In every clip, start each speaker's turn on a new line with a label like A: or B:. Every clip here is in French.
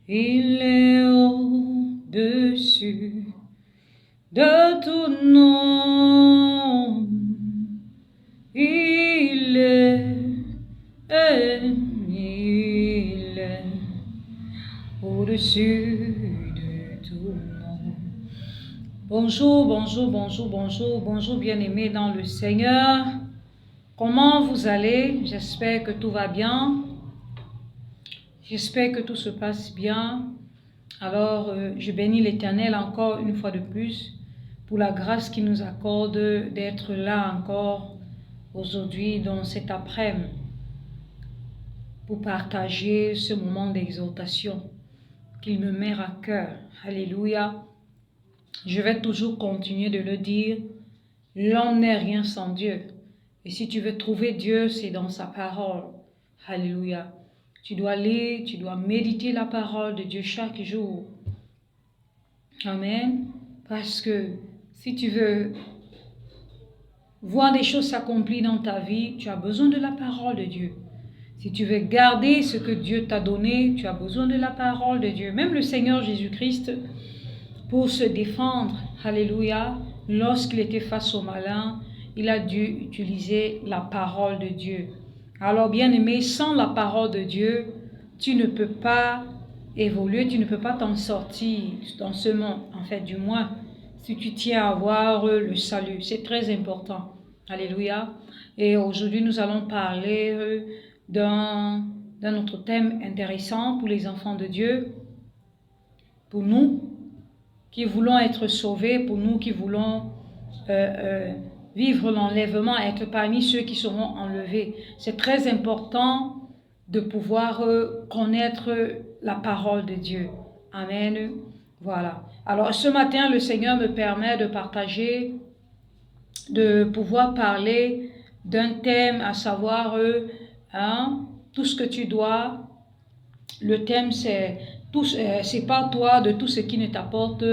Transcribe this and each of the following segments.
A: Il est au-dessus de tout nom. Il est au-dessus de tout nom. Bonjour, bonjour, bonjour, bonjour, bonjour bien-aimés dans le Seigneur. Comment vous allez? J'espère que tout va bien. J'espère que tout se passe bien. Alors, je bénis l'Éternel encore une fois de plus pour la grâce qu'il nous accorde d'être là encore aujourd'hui dans cet après-midi pour partager ce moment d'exaltation qu'il me met à cœur. Alléluia. Je vais toujours continuer de le dire. L'homme n'est rien sans Dieu. Et si tu veux trouver Dieu, c'est dans sa parole. Alléluia. Tu dois lire, tu dois méditer la parole de Dieu chaque jour. Amen. Parce que si tu veux voir des choses s'accomplir dans ta vie, tu as besoin de la parole de Dieu. Si tu veux garder ce que Dieu t'a donné, tu as besoin de la parole de Dieu. Même le Seigneur Jésus-Christ, pour se défendre, alléluia, lorsqu'il était face au malin, il a dû utiliser la parole de Dieu. Alors, bien-aimé, sans la parole de Dieu, tu ne peux pas évoluer, tu ne peux pas t'en sortir dans ce monde, en fait, du moins, si tu tiens à avoir le salut. C'est très important. Alléluia. Et aujourd'hui, nous allons parler d'un autre thème intéressant pour les enfants de Dieu, pour nous qui voulons être sauvés, pour nous qui voulons vivre l'enlèvement, être parmi ceux qui seront enlevés. C'est très important de pouvoir connaître la parole de Dieu. Amen. Voilà. Alors ce matin, le Seigneur me permet de partager, de pouvoir parler d'un thème, à savoir tout ce que tu dois. Le thème c'est sépare-toi de tout ce qui ne t'apporte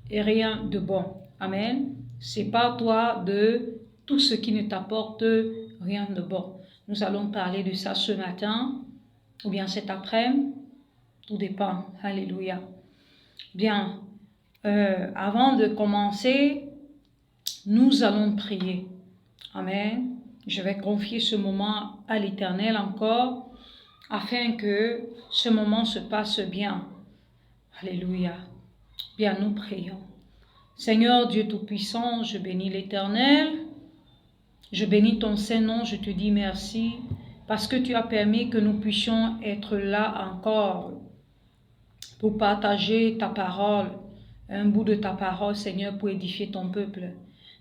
A: rien de bon. Amen. Sépare-toi de tout ce qui ne t'apporte rien de bon. Nous allons parler de ça ce matin ou bien cet après-midi. Tout dépend. Alléluia. Bien, avant de commencer, nous allons prier. Amen. Je vais confier ce moment à l'Éternel encore, afin que ce moment se passe bien. Alléluia. Bien, nous prions. Seigneur Dieu Tout-Puissant, je bénis l'Éternel. Je bénis ton Saint-Nom, je te dis merci, parce que tu as permis que nous puissions être là encore pour partager ta parole, un bout de ta parole, Seigneur, pour édifier ton peuple.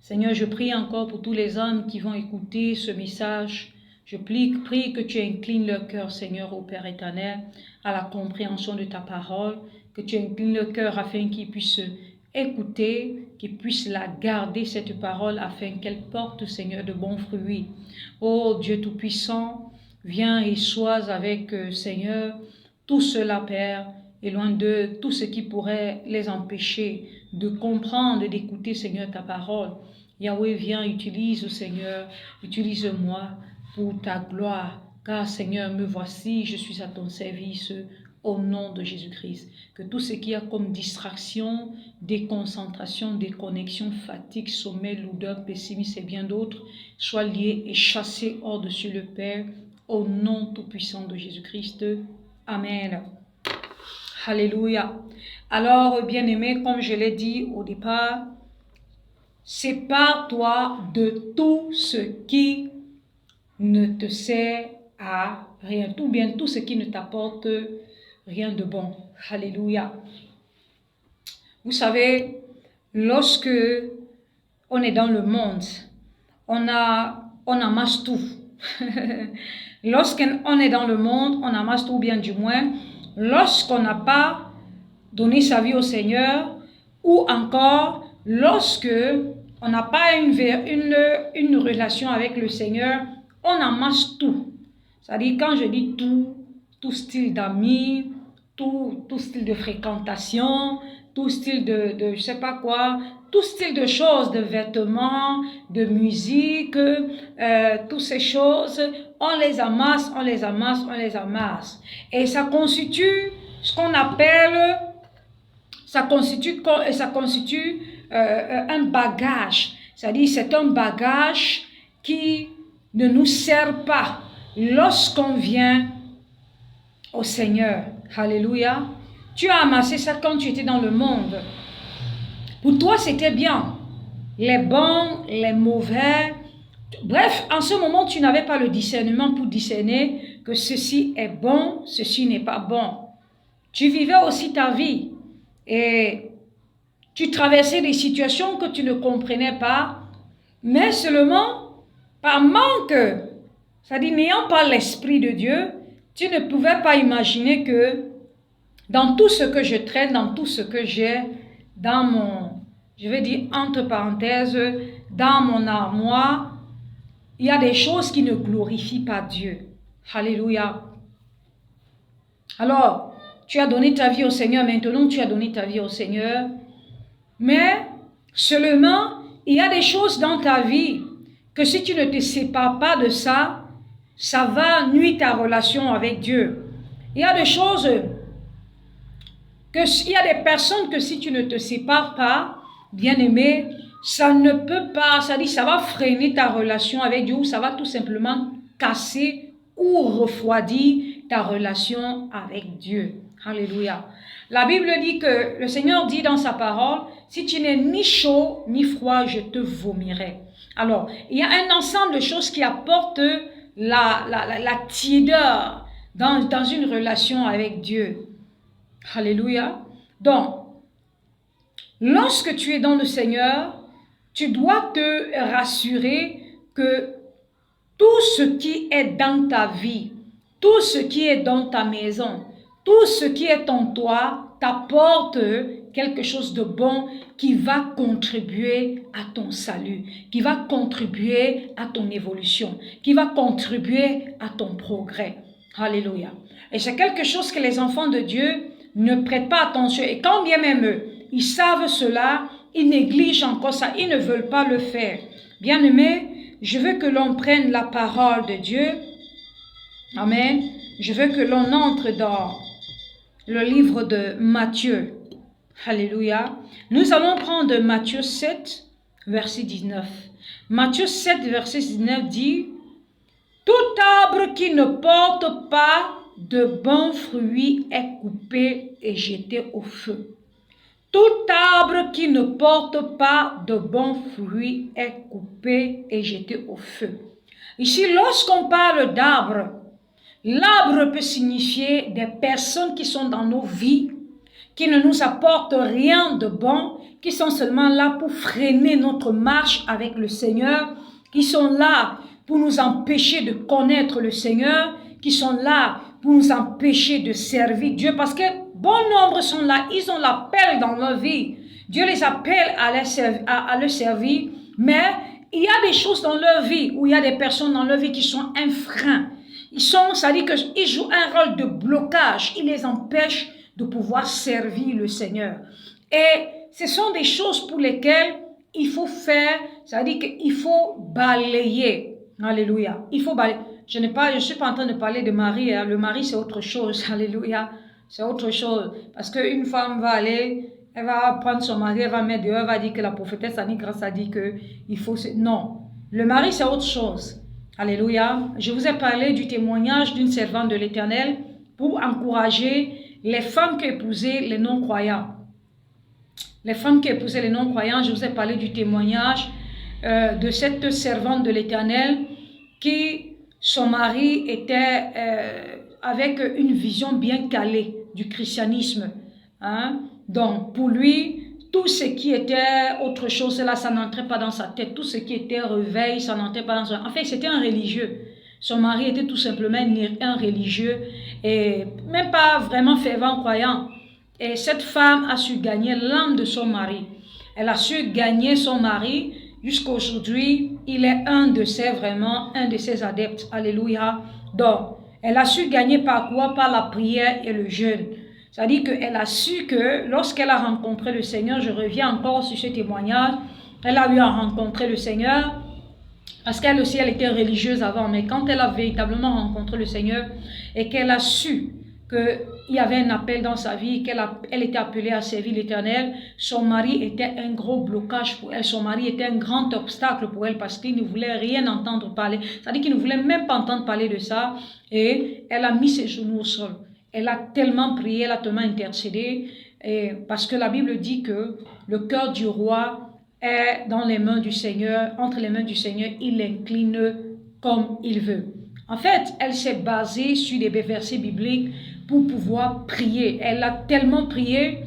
A: Seigneur, je prie encore pour tous les hommes qui vont écouter ce message. Je prie que tu inclines leur cœur, Seigneur, au Père éternel, à la compréhension de ta parole, que tu inclines leur cœur afin qu'ils puissent écouter, qu'ils puissent la garder, cette parole, afin qu'elle porte, Seigneur, de bons fruits. Ô Dieu Tout-Puissant, viens et sois avec, Seigneur, tout cela, Père, et loin de tout ce qui pourrait les empêcher de comprendre et d'écouter, Seigneur, ta parole. Yahweh, viens, utilise, Seigneur, utilise-moi pour ta gloire, car, Seigneur, me voici, je suis à ton service, au nom de Jésus-Christ. Que tout ce qu'il y a comme distraction, déconcentration, déconnexion, fatigue, sommeil, lourdeur, pessimisme et bien d'autres soit lié et chassé hors-dessus le Père, au nom tout-puissant de Jésus-Christ. Amen. Alléluia. Alors, bien-aimé, comme je l'ai dit au départ, sépare-toi de tout ce qui ne te sert à rien, tout ce qui ne t'apporte rien de bon. Alléluia. Vous savez, lorsque on est dans le monde, on amasse tout. Lorsqu'on est dans le monde, on amasse tout, bien du moins, lorsqu'on n'a pas donné sa vie au Seigneur, ou encore lorsque on n'a pas une relation avec le Seigneur, on amasse tout. C'est-à-dire, quand je dis tout style d'amis, tout style de fréquentation, tout style de je sais pas quoi, tout style de choses, de vêtements, de musique, toutes ces choses, on les amasse, on les amasse, on les amasse. Et ça constitue ce qu'on appelle, ça constitue un bagage. C'est-à-dire, c'est un bagage qui ne nous sert pas lorsqu'on vient au Seigneur. Alléluia. Tu as amassé ça quand tu étais dans le monde. Pour toi, c'était bien. Les bons, les mauvais. Bref, en ce moment, tu n'avais pas le discernement pour discerner que ceci est bon, ceci n'est pas bon. Tu vivais aussi ta vie et tu traversais des situations que tu ne comprenais pas, mais seulement par manque, c'est-à-dire n'ayant pas l'Esprit de Dieu, tu ne pouvais pas imaginer que dans tout ce que je traîne, dans tout ce que j'ai, dans mon, je vais dire entre parenthèses, dans mon armoire, il y a des choses qui ne glorifient pas Dieu. Alléluia. Alors, tu as donné ta vie au Seigneur, maintenant tu as donné ta vie au Seigneur, mais seulement, il y a des choses dans ta vie que si tu ne te sépares pas de ça, ça va nuire ta relation avec Dieu. Il y a des choses, il y a des personnes que si tu ne te sépares pas, bien-aimé, ça ne peut pas, c'est-à-dire ça va freiner ta relation avec Dieu ou ça va tout simplement casser ou refroidir ta relation avec Dieu. Alléluia. La Bible dit que le Seigneur dit dans sa parole, si tu n'es ni chaud ni froid, je te vomirai. Alors, il y a un ensemble de choses qui apportent la tiédeur dans une relation avec Dieu. Alléluia. Donc, lorsque tu es dans le Seigneur, tu dois te rassurer que tout ce qui est dans ta vie, tout ce qui est dans ta maison, tout ce qui est en toi t'apporte quelque chose de bon qui va contribuer à ton salut, qui va contribuer à ton évolution, qui va contribuer à ton progrès. Alléluia. Et c'est quelque chose que les enfants de Dieu ne prêtent pas attention. Et quand bien même eux, ils savent cela, ils négligent encore ça, ils ne veulent pas le faire. Bien-aimés, je veux que l'on prenne la parole de Dieu. Amen. Je veux que l'on entre dans le livre de Matthieu. Alléluia. Nous allons prendre Matthieu 7, verset 19. Matthieu 7, verset 19 dit, « Tout arbre qui ne porte pas de bons fruits est coupé et jeté au feu. » Tout arbre qui ne porte pas de bons fruits est coupé et jeté au feu. Ici, lorsqu'on parle d'arbre, l'arbre peut signifier des personnes qui sont dans nos vies, qui ne nous apportent rien de bon, qui sont seulement là pour freiner notre marche avec le Seigneur, qui sont là pour nous empêcher de connaître le Seigneur, qui sont là pour nous empêcher de servir Dieu, parce que bon nombre sont là, ils ont l'appel dans leur vie. Dieu les appelle à le servir, mais il y a des choses dans leur vie, où il y a des personnes dans leur vie qui sont un frein. C'est-à-dire qu'ils jouent un rôle de blocage, ils les empêchent de pouvoir servir le Seigneur. Et ce sont des choses pour lesquelles il faut faire, c'est-à-dire qu'il faut balayer. Alléluia. Il faut balayer. Je ne suis pas en train de parler de Marie, hein. Le mari c'est autre chose. Alléluia. C'est autre chose. Parce qu'une femme va aller, elle va prendre son mari, elle va mettre dehors, elle va dire que la prophétesse Annie Grace a dit qu'il faut... Non. Le mari c'est autre chose. Alléluia. Je vous ai parlé du témoignage d'une servante de l'Éternel pour encourager les femmes qui épousaient les non-croyants. Les femmes qui épousaient les non-croyants, je vous ai parlé du témoignage de cette servante de l'Éternel qui, son mari était avec une vision bien calée du christianisme. Hein? Donc, pour lui, tout ce qui était autre chose, là, ça n'entrait pas dans sa tête. Tout ce qui était réveil, ça n'entrait pas dans sa tête. En fait, c'était un religieux. Son mari était tout simplement un religieux et même pas vraiment fervent croyant. Et cette femme a su gagner l'âme de son mari. Elle a su gagner son mari. Jusqu'à aujourd'hui, il est un de ses adeptes. Alléluia. Donc, elle a su gagner par quoi? Par la prière et le jeûne. C'est-à-dire qu'elle a su que lorsqu'elle a rencontré le Seigneur, je reviens encore sur ce témoignage, elle a eu à rencontrer le Seigneur, parce qu'elle aussi, elle était religieuse avant, mais quand elle a véritablement rencontré le Seigneur et qu'elle a su qu'il y avait un appel dans sa vie, elle était appelée à servir l'Éternel, son mari était un gros blocage pour elle, son mari était un grand obstacle pour elle parce qu'il ne voulait rien entendre parler, c'est-à-dire qu'il ne voulait même pas entendre parler de ça, et elle a mis ses genoux au sol. Elle a tellement prié, elle a tellement intercédé, parce que la Bible dit que le cœur du roi est dans les mains du Seigneur, entre les mains du Seigneur, il l'incline comme il veut. En fait, elle s'est basée sur des versets bibliques pour pouvoir prier. Elle a tellement prié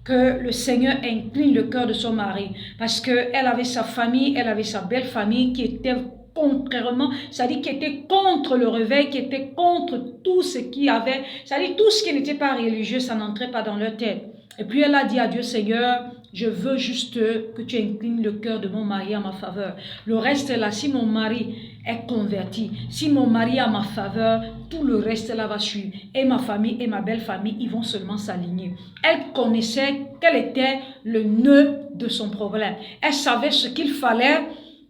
A: que le Seigneur incline le cœur de son mari. Parce qu'elle avait sa famille, elle avait sa belle famille qui était contrairement, c'est-à-dire qui était contre le réveil, qui était contre tout ce qui avait, c'est-à-dire tout ce qui n'était pas religieux, ça n'entrait pas dans leur tête. Et puis elle a dit à Dieu, Seigneur, je veux juste que tu inclines le cœur de mon mari à ma faveur. Le reste là, si mon mari est converti, si mon mari est à ma faveur, tout le reste là va suivre. Et ma famille et ma belle famille, ils vont seulement s'aligner. Elle connaissait quel était le nœud de son problème. Elle savait ce qu'il fallait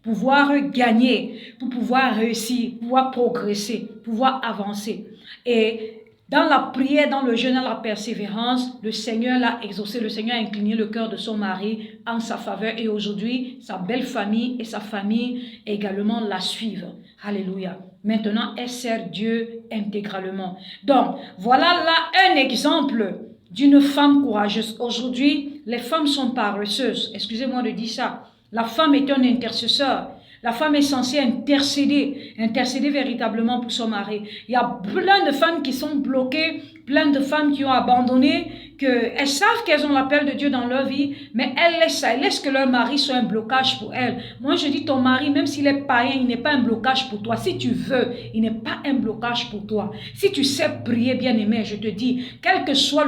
A: pouvoir gagner, pour pouvoir réussir, pouvoir progresser, pouvoir avancer. Et dans la prière, dans le jeûne, dans la persévérance, le Seigneur l'a exaucé, le Seigneur a incliné le cœur de son mari en sa faveur. Et aujourd'hui, sa belle famille et sa famille également la suivent. Alléluia. Maintenant, elle sert Dieu intégralement. Donc, voilà là un exemple d'une femme courageuse. Aujourd'hui, les femmes sont paresseuses. Excusez-moi de dire ça. La femme est un intercesseur. La femme est censée intercéder véritablement pour son mari. Il y a plein de femmes qui sont bloquées, plein de femmes qui ont abandonné, qu'elles savent qu'elles ont l'appel de Dieu dans leur vie, mais elles laissent que leur mari soit un blocage pour elles. Moi, je dis, ton mari, même s'il est païen, il n'est pas un blocage pour toi. Si tu veux, il n'est pas un blocage pour toi. Si tu sais prier, bien-aimé, je te dis, quelle que soit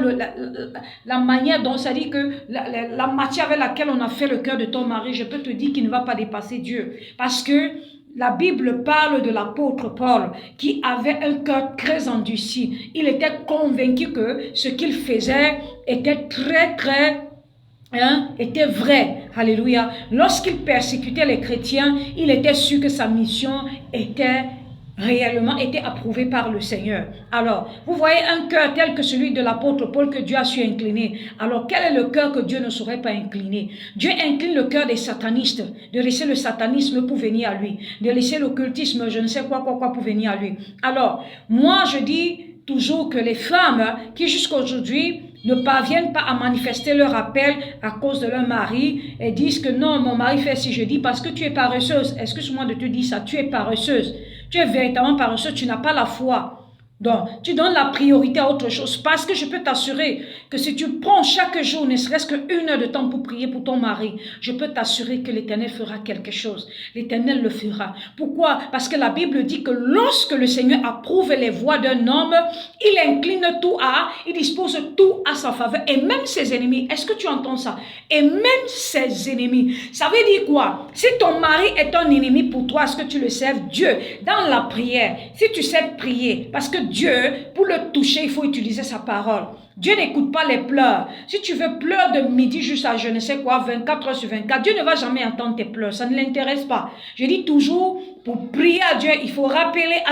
A: la manière dont, c'est-à-dire que la matière avec laquelle on a fait le cœur de ton mari, je peux te dire qu'il ne va pas dépasser Dieu. Parce que la Bible parle de l'apôtre Paul qui avait un cœur très endurci. Il était convaincu que ce qu'il faisait était était vrai. Alléluia. Lorsqu'il persécutait les chrétiens, il était sûr que sa mission était approuvée par le Seigneur. Alors, vous voyez un cœur tel que celui de l'apôtre Paul que Dieu a su incliner. Alors, quel est le cœur que Dieu ne saurait pas incliner? Dieu incline le cœur des satanistes, de laisser le satanisme pour venir à lui, de laisser l'occultisme, je ne sais quoi pour venir à lui. Alors, moi je dis toujours que les femmes qui jusqu'à aujourd'hui ne parviennent pas à manifester leur appel à cause de leur mari et disent que non, mon mari fait si je dis parce que tu es paresseuse. Excuse-moi de te dire ça, tu es paresseuse. Tu es véritablement paresseuse, tu n'as pas la foi. Donc, tu donnes la priorité à autre chose parce que je peux t'assurer que si tu prends chaque jour, ne serait-ce qu'une heure de temps pour prier pour ton mari, je peux t'assurer que l'Éternel fera quelque chose. L'Éternel le fera. Pourquoi? Parce que la Bible dit que lorsque le Seigneur approuve les voies d'un homme, il incline il dispose tout à sa faveur et même ses ennemis. Est-ce que tu entends ça? Et même ses ennemis. Ça veut dire quoi? Si ton mari est un ennemi pour toi, est-ce que tu le serves? Dieu, dans la prière, si tu sais prier, parce que Dieu, pour le toucher, il faut utiliser sa parole. Dieu n'écoute pas les pleurs. Si tu veux pleurer de midi jusqu'à je ne sais quoi, 24 heures sur 24, Dieu ne va jamais entendre tes pleurs. Ça ne l'intéresse pas. Je dis toujours, pour prier à Dieu, il faut rappeler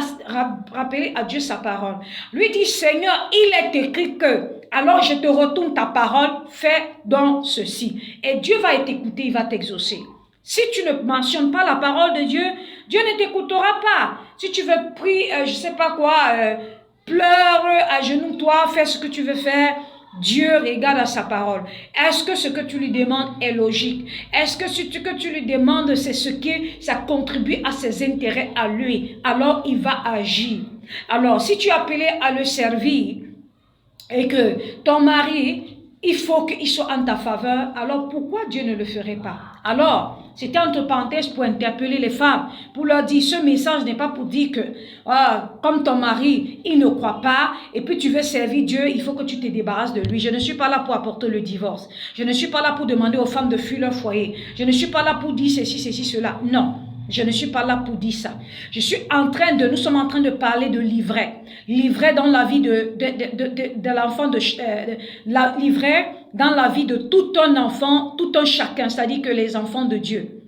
A: à Dieu sa parole. Lui dit, Seigneur, il est écrit que, alors je te retourne ta parole, fais donc ceci. Et Dieu va t'écouter, il va t'exaucer. Si tu ne mentionnes pas la parole de Dieu, Dieu ne t'écoutera pas. Si tu veux prier, je ne sais pas quoi, pleure, agenouille-toi, fais ce que tu veux faire. Dieu regarde à sa parole. Est-ce que ce que tu lui demandes est logique? Est-ce que ce que tu lui demandes, c'est ce qui ça contribue à ses intérêts à lui? Alors il va agir. Alors si tu es appelé à le servir et que ton mari, il faut qu'il soit en ta faveur, alors pourquoi Dieu ne le ferait pas? Alors, c'était entre parenthèses pour interpeller les femmes, pour leur dire, ce message n'est pas pour dire que, comme ton mari, il ne croit pas, et puis tu veux servir Dieu, il faut que tu te débarrasses de lui. Je ne suis pas là pour apporter le divorce. Je ne suis pas là pour demander aux femmes de fuir leur foyer. Je ne suis pas là pour dire ceci, cela. Non. Je ne suis pas là pour dire ça. Nous sommes en train de parler de livret. Livret dans la vie de l'enfant, livret dans la vie de tout un enfant, tout un chacun, c'est-à-dire que les enfants de Dieu.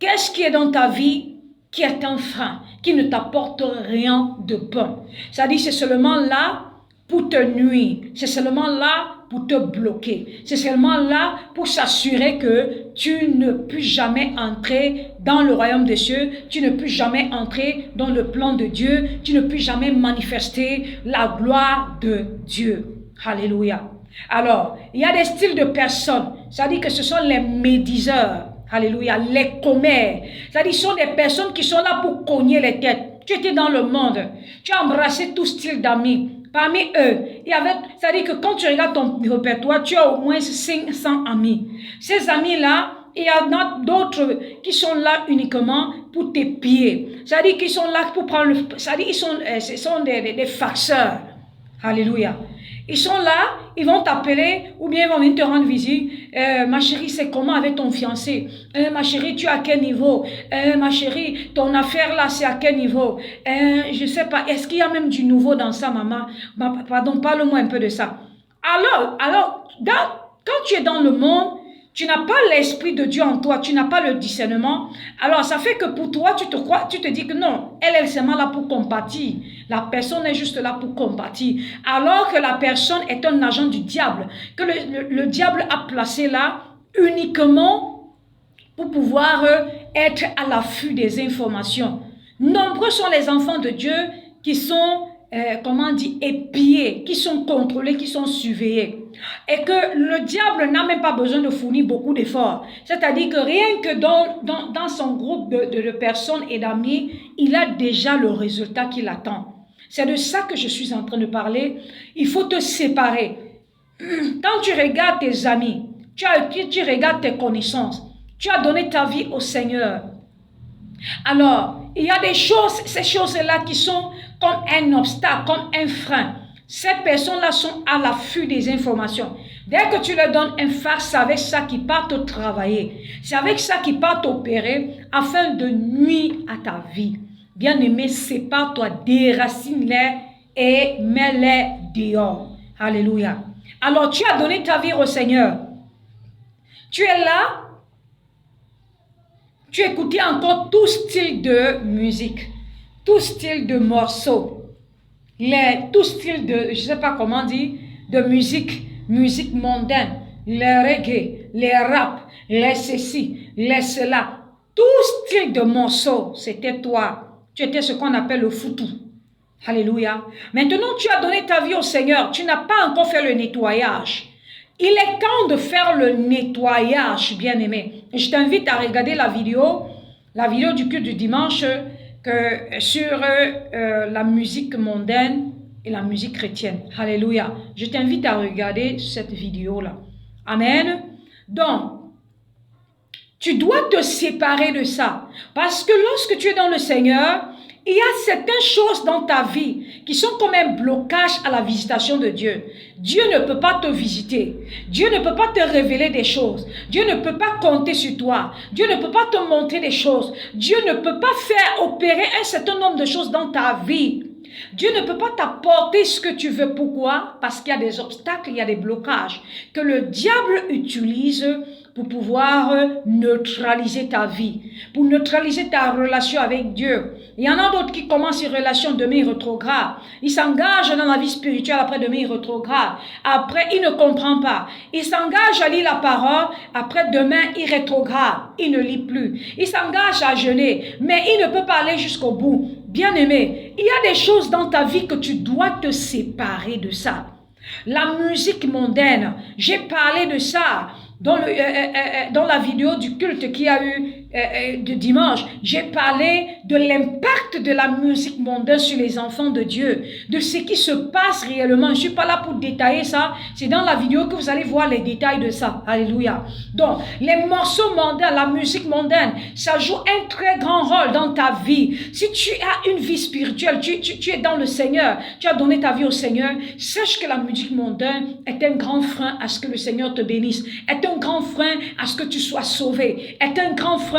A: Qu'est-ce qui est dans ta vie qui est un frein, qui ne t'apporte rien de bon? C'est-à-dire c'est seulement là pour te nuire. C'est seulement là pour te bloquer. C'est seulement là pour s'assurer que tu ne puisses jamais entrer dans le royaume des cieux, tu ne puisses jamais entrer dans le plan de Dieu, tu ne puisses jamais manifester la gloire de Dieu. Alléluia. Alors, il y a des styles de personnes, c'est-à-dire que ce sont les médiseurs. Alléluia, les commères. C'est-à-dire, ce sont des personnes qui sont là pour cogner les têtes. Tu étais dans le monde, tu as embrassé tout style d'amis. Parmi eux, c'est-à-dire que quand tu regardes ton répertoire, tu as au moins 500 amis. Ces amis-là, il y en a d'autres qui sont là uniquement pour t'épier. C'est-à-dire qu'ils sont là pour prendre le... C'est-à-dire ce sont des farceurs. Alléluia. Ils sont là, ils vont t'appeler ou bien ils vont venir te rendre visite. Ma chérie, c'est comment avec ton fiancé? Ma chérie, tu es à quel niveau? Ma chérie, ton affaire là, c'est à quel niveau? Je ne sais pas, est-ce qu'il y a même du nouveau dans ça, maman? Pardon, parle-moi un peu de ça. Alors quand tu es dans le monde, tu n'as pas l'esprit de Dieu en toi, tu n'as pas le discernement. Alors, ça fait que pour toi, tu te dis que non, elle est seulement là pour compatir. La personne est juste là pour compatir. Alors que la personne est un agent du diable, que le diable a placé là uniquement pour pouvoir être à l'affût des informations. Nombreux sont les enfants de Dieu qui sont, épiés, qui sont contrôlés, qui sont surveillés. Et que le diable n'a même pas besoin de fournir beaucoup d'efforts. C'est-à-dire que rien que dans son groupe de personnes et d'amis, il a déjà le résultat qu'il attend. C'est de ça que je suis en train de parler. Il faut te séparer. Quand tu regardes tes amis, tu regardes tes connaissances, tu as donné ta vie au Seigneur. Alors, il y a des choses, ces choses-là qui sont comme un obstacle, comme un frein. Ces personnes-là sont à l'affût des informations. Dès que tu leur donnes un farce, c'est avec ça qu'ils partent travailler. C'est avec ça qu'ils partent opérer afin de nuire à ta vie. Bien-aimé, sépare-toi, déracine-les et mets-les dehors. Alléluia. Alors, tu as donné ta vie au Seigneur. Tu es là. Tu écoutais encore tout style de musique, tout style de morceaux, tout style de, je ne sais pas comment dire, de musique mondaine, les reggae, les rap, les ceci, les cela, tout style de morceaux, c'était toi. Tu étais ce qu'on appelle le foutu. Alléluia. Maintenant, tu as donné ta vie au Seigneur. Tu n'as pas encore fait le nettoyage. Il est temps de faire le nettoyage, bien-aimé. Je t'invite à regarder la vidéo du culte du dimanche sur la musique mondaine et la musique chrétienne. Alléluia. Je t'invite à regarder cette vidéo-là. Amen. Donc, tu dois te séparer de ça. Parce que lorsque tu es dans le Seigneur, il y a certaines choses dans ta vie qui sont comme un blocage à la visitation de Dieu. Dieu ne peut pas te visiter. Dieu ne peut pas te révéler des choses. Dieu ne peut pas compter sur toi. Dieu ne peut pas te montrer des choses. Dieu ne peut pas faire opérer un certain nombre de choses dans ta vie. Dieu ne peut pas t'apporter ce que tu veux. Pourquoi? Parce qu'il y a des obstacles, il y a des blocages que le diable utilise pour pouvoir neutraliser ta vie, pour neutraliser ta relation avec Dieu. Il y en a d'autres qui commencent une relation, demain ils rétrogradent. Ils s'engagent dans la vie spirituelle, après demain ils rétrogradent. Après, il ne comprend pas. Il s'engage à lire la parole, après demain il rétrograde. Il ne lit plus. Il s'engage à jeûner, mais il ne peut pas aller jusqu'au bout. Bien-aimé, il y a des choses dans ta vie que tu dois te séparer de ça. La musique mondaine, j'ai parlé de ça dans la vidéo du culte qu'il y a eu de dimanche. J'ai parlé de l'impact de la musique mondaine sur les enfants de Dieu, de ce qui se passe réellement. Je ne suis pas là pour détailler ça, c'est dans la vidéo que vous allez voir les détails de ça. Alléluia. Donc, les morceaux mondains, la musique mondaine, ça joue un très grand rôle dans ta vie. Si tu as une vie spirituelle, tu es dans le Seigneur, tu as donné ta vie au Seigneur, sache que la musique mondaine est un grand frein à ce que le Seigneur te bénisse, est un grand frein à ce que tu sois sauvé, est un grand frein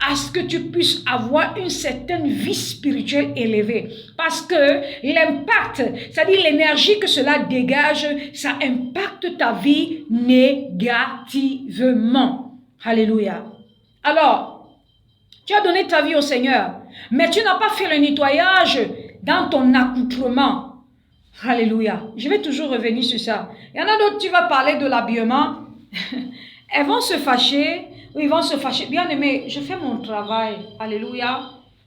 A: à ce que tu puisses avoir une certaine vie spirituelle élevée. Parce que l'impact, c'est-à-dire l'énergie que cela dégage, ça impacte ta vie négativement. Alléluia. Alors, tu as donné ta vie au Seigneur, mais tu n'as pas fait le nettoyage dans ton accoutrement. Alléluia. Je vais toujours revenir sur ça. Il y en a d'autres, tu vas parler de l'habillement. Elles vont se fâcher, ou ils vont se fâcher. Bien aimé, je fais mon travail. Alléluia.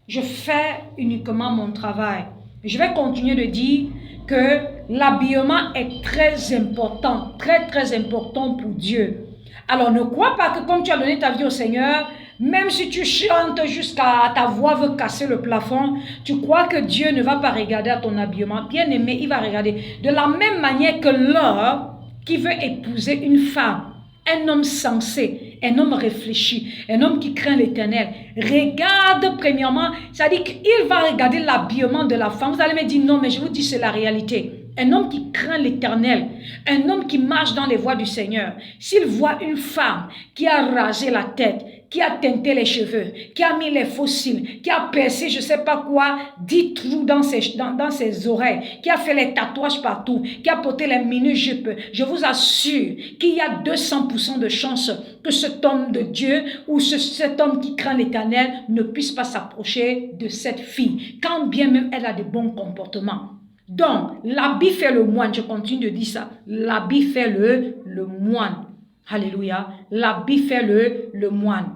A: Je fais uniquement mon travail. Je vais continuer de dire que l'habillement est très important, très très important pour Dieu. Alors ne crois pas que comme tu as donné ta vie au Seigneur, même si tu chantes jusqu'à ta voix veut casser le plafond, tu crois que Dieu ne va pas regarder à ton habillement. Bien aimé, il va regarder. De la même manière que l'homme qui veut épouser une femme, un homme sensé, un homme réfléchi, un homme qui craint l'Éternel, regarde premièrement, c'est-à-dire qu'il va regarder l'habillement de la femme. Vous allez me dire non, mais je vous dis c'est la réalité. Un homme qui craint l'Éternel, un homme qui marche dans les voies du Seigneur, s'il voit une femme qui a rasé la tête, qui a teinté les cheveux, qui a mis les fossiles, qui a percé je ne sais pas quoi, 10 trous dans ses oreilles, qui a fait les tatouages partout, qui a porté les mini-jupes, je vous assure qu'il y a 200% de chances que cet homme de Dieu ou cet homme qui craint l'Éternel ne puisse pas s'approcher de cette fille, quand bien même elle a de bons comportements. Donc, l'habit fait le moine, je continue de dire ça, l'habit fait le moine. Alléluia, l'habit fait le moine.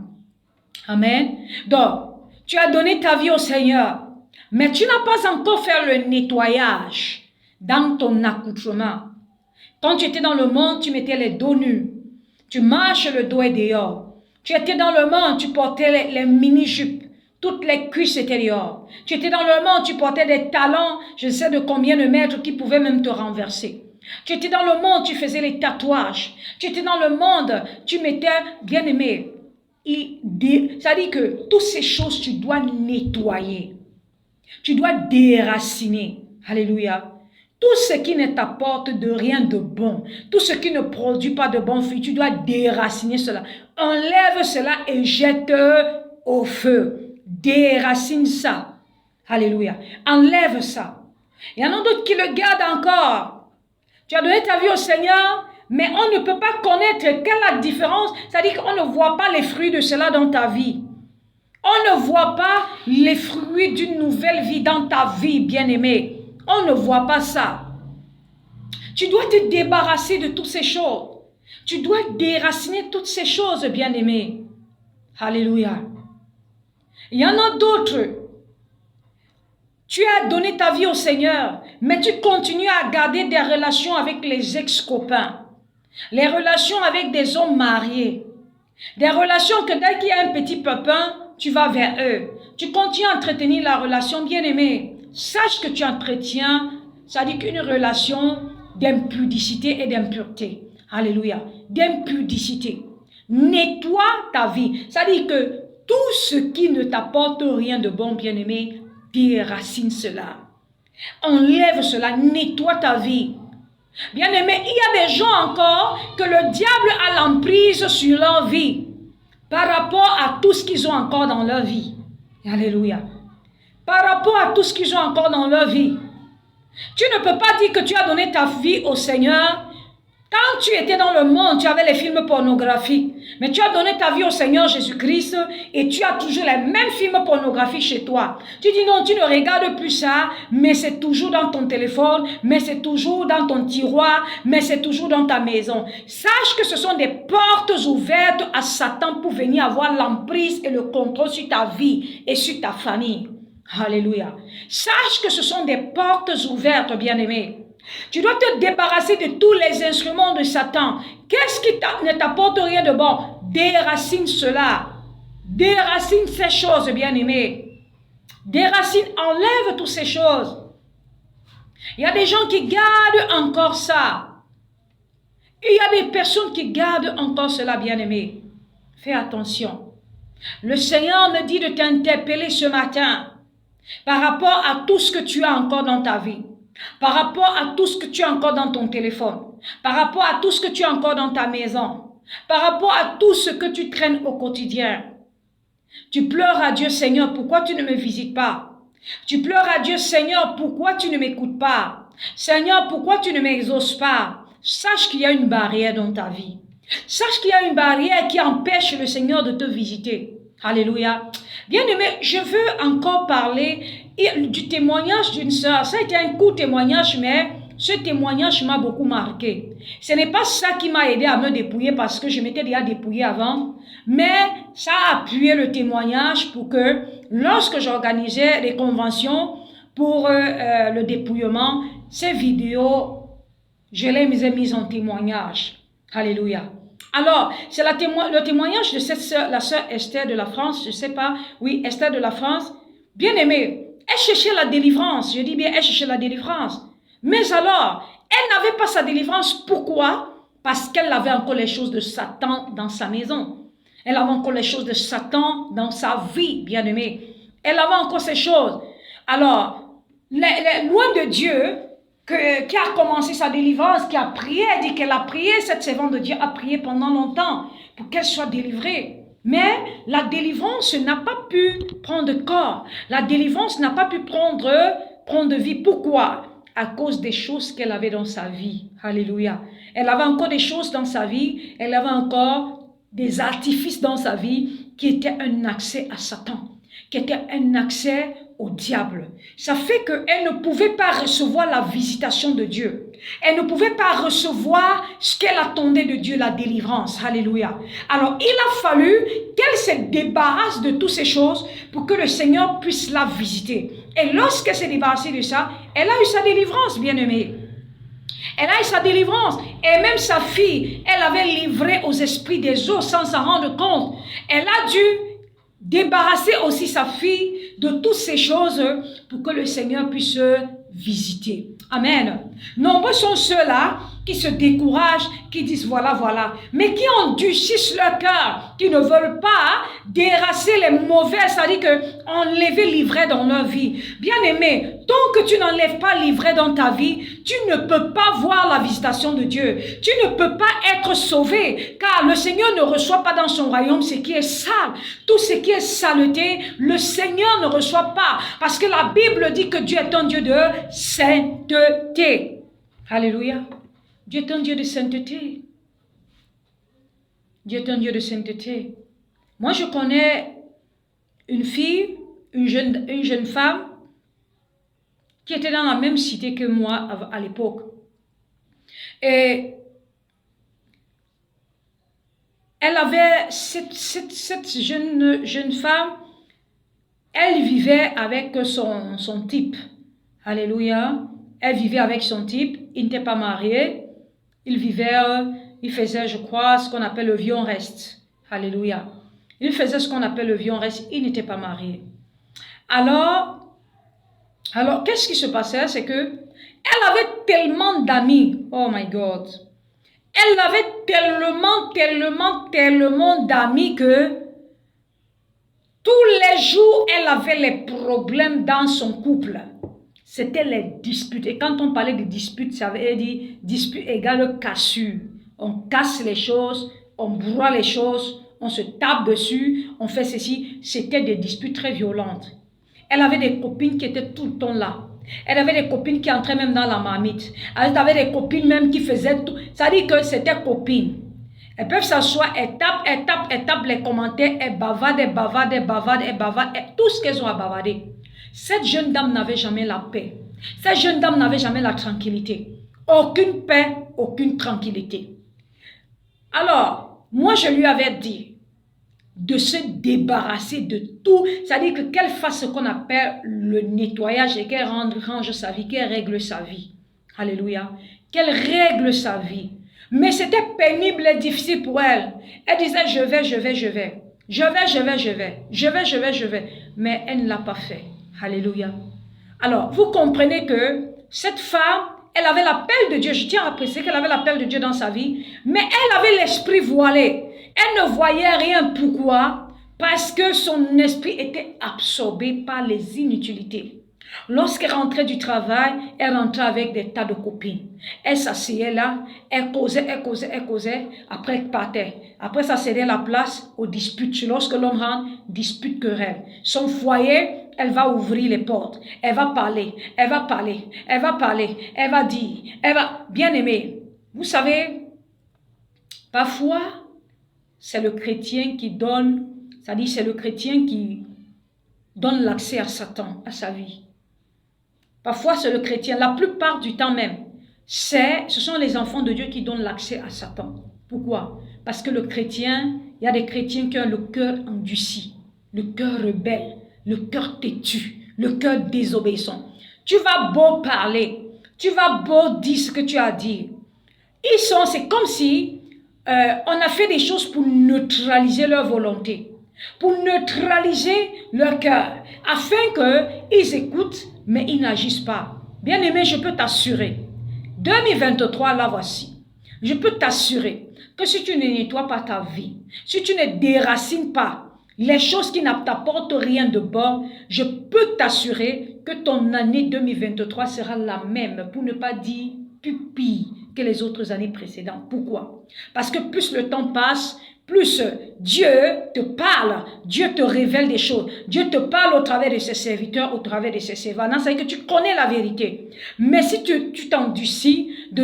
A: Amen. Donc, tu as donné ta vie au Seigneur, mais tu n'as pas encore fait le nettoyage dans ton accoutrement. Quand tu étais dans le monde, tu mettais les dos nus. Tu marches le dos et dehors. Tu étais dans le monde, tu portais les mini-jupes. Toutes les cuisses étaient dehors. Tu étais dans le monde, tu portais des talons, je ne sais de combien de mètres qui pouvaient même te renverser. Tu étais dans le monde, tu faisais les tatouages. Tu étais dans le monde, tu mettais, bien aimé, ça dit que toutes ces choses, tu dois nettoyer. Tu dois déraciner. Alléluia. Tout ce qui ne t'apporte de rien de bon, tout ce qui ne produit pas de bons fruits, tu dois déraciner cela. Enlève cela et jette au feu. Déracine ça. Alléluia. Enlève ça. Il y en a d'autres qui le gardent encore. Tu as donné ta vie au Seigneur, mais on ne peut pas connaître quelle est la différence. C'est-à-dire qu'on ne voit pas les fruits de cela dans ta vie. On ne voit pas les fruits d'une nouvelle vie dans ta vie, bien-aimé. On ne voit pas ça. Tu dois te débarrasser de toutes ces choses. Tu dois déraciner toutes ces choses, bien-aimé. Alléluia. Il y en a d'autres. Tu as donné ta vie au Seigneur, mais tu continues à garder des relations avec les ex-copains, les relations avec des hommes mariés, des relations que dès qu'il y a un petit pépin, tu vas vers eux. Tu continues à entretenir la relation, bien-aimée. Sache que tu entretiens, ça dit qu'une relation d'impudicité et d'impureté. Alléluia. D'impudicité. Nettoie ta vie. Ça dit que tout ce qui ne t'apporte rien de bon, bien-aimé, déracine cela. Enlève cela, nettoie ta vie. Bien-aimé, il y a des gens encore que le diable a l'emprise sur leur vie par rapport à tout ce qu'ils ont encore dans leur vie. Alléluia. Par rapport à tout ce qu'ils ont encore dans leur vie. Tu ne peux pas dire que tu as donné ta vie au Seigneur. Quand tu étais dans le monde, tu avais les films pornographiques. Mais tu as donné ta vie au Seigneur Jésus-Christ et tu as toujours les mêmes films pornographiques chez toi. Tu dis non, tu ne regardes plus ça, mais c'est toujours dans ton téléphone, mais c'est toujours dans ton tiroir, mais c'est toujours dans ta maison. Sache que ce sont des portes ouvertes à Satan pour venir avoir l'emprise et le contrôle sur ta vie et sur ta famille. Alléluia. Sache que ce sont des portes ouvertes, bien-aimés. Tu dois te débarrasser de tous les instruments de Satan. Qu'est-ce qui ne t'apporte rien de bon? Déracine cela. Déracine ces choses, bien-aimés. Déracine, enlève toutes ces choses. Il y a des gens qui gardent encore ça. Il y a des personnes qui gardent encore cela, bien-aimés. Fais attention. Le Seigneur me dit de t'interpeller ce matin par rapport à tout ce que tu as encore dans ta vie. Par rapport à tout ce que tu as encore dans ton téléphone, par rapport à tout ce que tu as encore dans ta maison, par rapport à tout ce que tu traînes au quotidien. Tu pleures à Dieu, Seigneur, pourquoi tu ne me visites pas? Tu pleures à Dieu, Seigneur, pourquoi tu ne m'écoutes pas? Seigneur, pourquoi tu ne m'exauces pas? Sache qu'il y a une barrière dans ta vie. Sache qu'il y a une barrière qui empêche le Seigneur de te visiter. Alléluia. Bien-aimé, je veux encore parler du témoignage d'une sœur. Ça a été un court témoignage, mais ce témoignage m'a beaucoup marqué. Ce n'est pas ça qui m'a aidé à me dépouiller parce que je m'étais déjà dépouillée avant, mais ça a appuyé le témoignage pour que lorsque j'organisais les conventions pour le dépouillement, ces vidéos, je les ai mises en témoignage. Alléluia. Alors, c'est le témoignage de cette sœur, la sœur Esther de la France, je ne sais pas, oui, Esther de la France, bien aimée, elle cherchait la délivrance, je dis bien, elle cherchait la délivrance. Mais alors, elle n'avait pas sa délivrance, pourquoi? Parce qu'elle avait encore les choses de Satan dans sa maison. Elle avait encore les choses de Satan dans sa vie, bien aimée. Elle avait encore ces choses. Alors, loin de Dieu, qui a commencé sa délivrance, qui a prié, elle dit qu'elle a prié, cette servante de Dieu a prié pendant longtemps pour qu'elle soit délivrée. Mais la délivrance n'a pas pu prendre corps. La délivrance n'a pas pu prendre vie. Pourquoi? À cause des choses qu'elle avait dans sa vie. Alléluia. Elle avait encore des choses dans sa vie. Elle avait encore des artifices dans sa vie qui étaient un accès à Satan, qui étaient un accès au diable. Ça fait qu'elle ne pouvait pas recevoir la visitation de Dieu. Elle ne pouvait pas recevoir ce qu'elle attendait de Dieu, la délivrance. Alléluia. Alors, il a fallu qu'elle se débarrasse de toutes ces choses pour que le Seigneur puisse la visiter. Et lorsqu'elle s'est débarrassée de ça, elle a eu sa délivrance, bien-aimée. Elle a eu sa délivrance. Et même sa fille, elle avait livré aux esprits des eaux sans s'en rendre compte. Elle a dû débarrasser aussi sa fille de toutes ces choses pour que le Seigneur puisse visiter. Amen. Nombreux sont ceux-là qui se découragent, qui disent voilà, voilà, mais qui endurcissent leur cœur, qui ne veulent pas déracer les mauvais, c'est-à-dire qu'enlever l'ivraie dans leur vie. Bien-aimé, tant que tu n'enlèves pas l'ivraie dans ta vie, tu ne peux pas voir la visitation de Dieu. Tu ne peux pas être sauvé, car le Seigneur ne reçoit pas dans son royaume ce qui est sale. Tout ce qui est saleté, le Seigneur ne reçoit pas, parce que la Bible dit que Dieu est un Dieu de sainteté. Alléluia. Dieu est un Dieu de sainteté. Dieu est un Dieu de sainteté. Moi, je connais une fille, une jeune femme qui était dans la même cité que moi à l'époque. Et elle avait cette jeune femme, elle vivait avec son type. Alléluia. Elle vivait avec son type, il n'était pas marié. Il faisait, je crois, ce qu'on appelle le vion reste. Alléluia. Il faisait ce qu'on appelle le vion reste. Il n'était pas marié. Alors qu'est-ce qui se passait? C'est que elle avait tellement d'amis. Oh my God. Elle avait tellement d'amis que tous les jours, elle avait les problèmes dans son couple. C'était les disputes. Et quand on parlait de disputes, ça veut dire dispute égale cassure. On casse les choses, on broie les choses, on se tape dessus, on fait ceci. C'était des disputes très violentes. Elle avait des copines qui étaient tout le temps là. Elle avait des copines qui entraient même dans la marmite. Elle avait des copines même qui faisaient tout. Ça dit que c'était copines. Elles peuvent s'asseoir, elles tapent les commentaires, elles bavardent, tout ce qu'elles ont à bavarder. Cette jeune dame n'avait jamais la paix. Cette jeune dame n'avait jamais la tranquillité. Aucune paix, aucune tranquillité. Alors, moi je lui avais dit de se débarrasser de tout. C'est-à-dire qu'elle fasse ce qu'on appelle le nettoyage et qu'elle range sa vie, qu'elle règle sa vie. Alléluia. Qu'elle règle sa vie. Mais c'était pénible et difficile pour elle. Elle disait je vais. Mais elle ne l'a pas fait. Alléluia. Alors, vous comprenez que cette femme, elle avait l'appel de Dieu. Je tiens à préciser qu'elle avait l'appel de Dieu dans sa vie. Mais elle avait l'esprit voilé. Elle ne voyait rien. Pourquoi? Parce que son esprit était absorbé par les inutilités. Lorsqu'elle rentrait du travail, elle rentrait avec des tas de copines. Elle s'asseyait là, elle causait, après elle partait. Après ça cédait la place aux disputes. Lorsque l'homme rentre, dispute, querelle. Son foyer, elle va ouvrir les portes. Elle va parler, elle va dire, bien aimé. Vous savez, parfois, c'est le chrétien qui donne, c'est-à-dire c'est le chrétien qui donne l'accès à Satan, à sa vie. Parfois, c'est le chrétien, la plupart du temps même, ce sont les enfants de Dieu qui donnent l'accès à Satan. Pourquoi? Parce que le chrétien, il y a des chrétiens qui ont le cœur endurci, le cœur rebelle, le cœur têtu, le cœur désobéissant. Tu vas beau parler, tu vas beau dire ce que tu as à dire. C'est comme si on a fait des choses pour neutraliser leur volonté, pour neutraliser leur cœur, afin qu'ils écoutent, mais ils n'agissent pas. Bien-aimé, je peux t'assurer, 2023, là voici, je peux t'assurer que si tu ne nettoies pas ta vie, si tu ne déracines pas les choses qui ne t'apportent rien de bon, je peux t'assurer que ton année 2023 sera la même, pour ne pas dire plus pire que les autres années précédentes. Pourquoi? Parce que plus le temps passe, plus Dieu te parle, Dieu te révèle des choses, Dieu te parle au travers de ses serviteurs, au travers de ses servants. C'est-à-dire que tu connais la vérité. Mais si tu t'endurcis, tu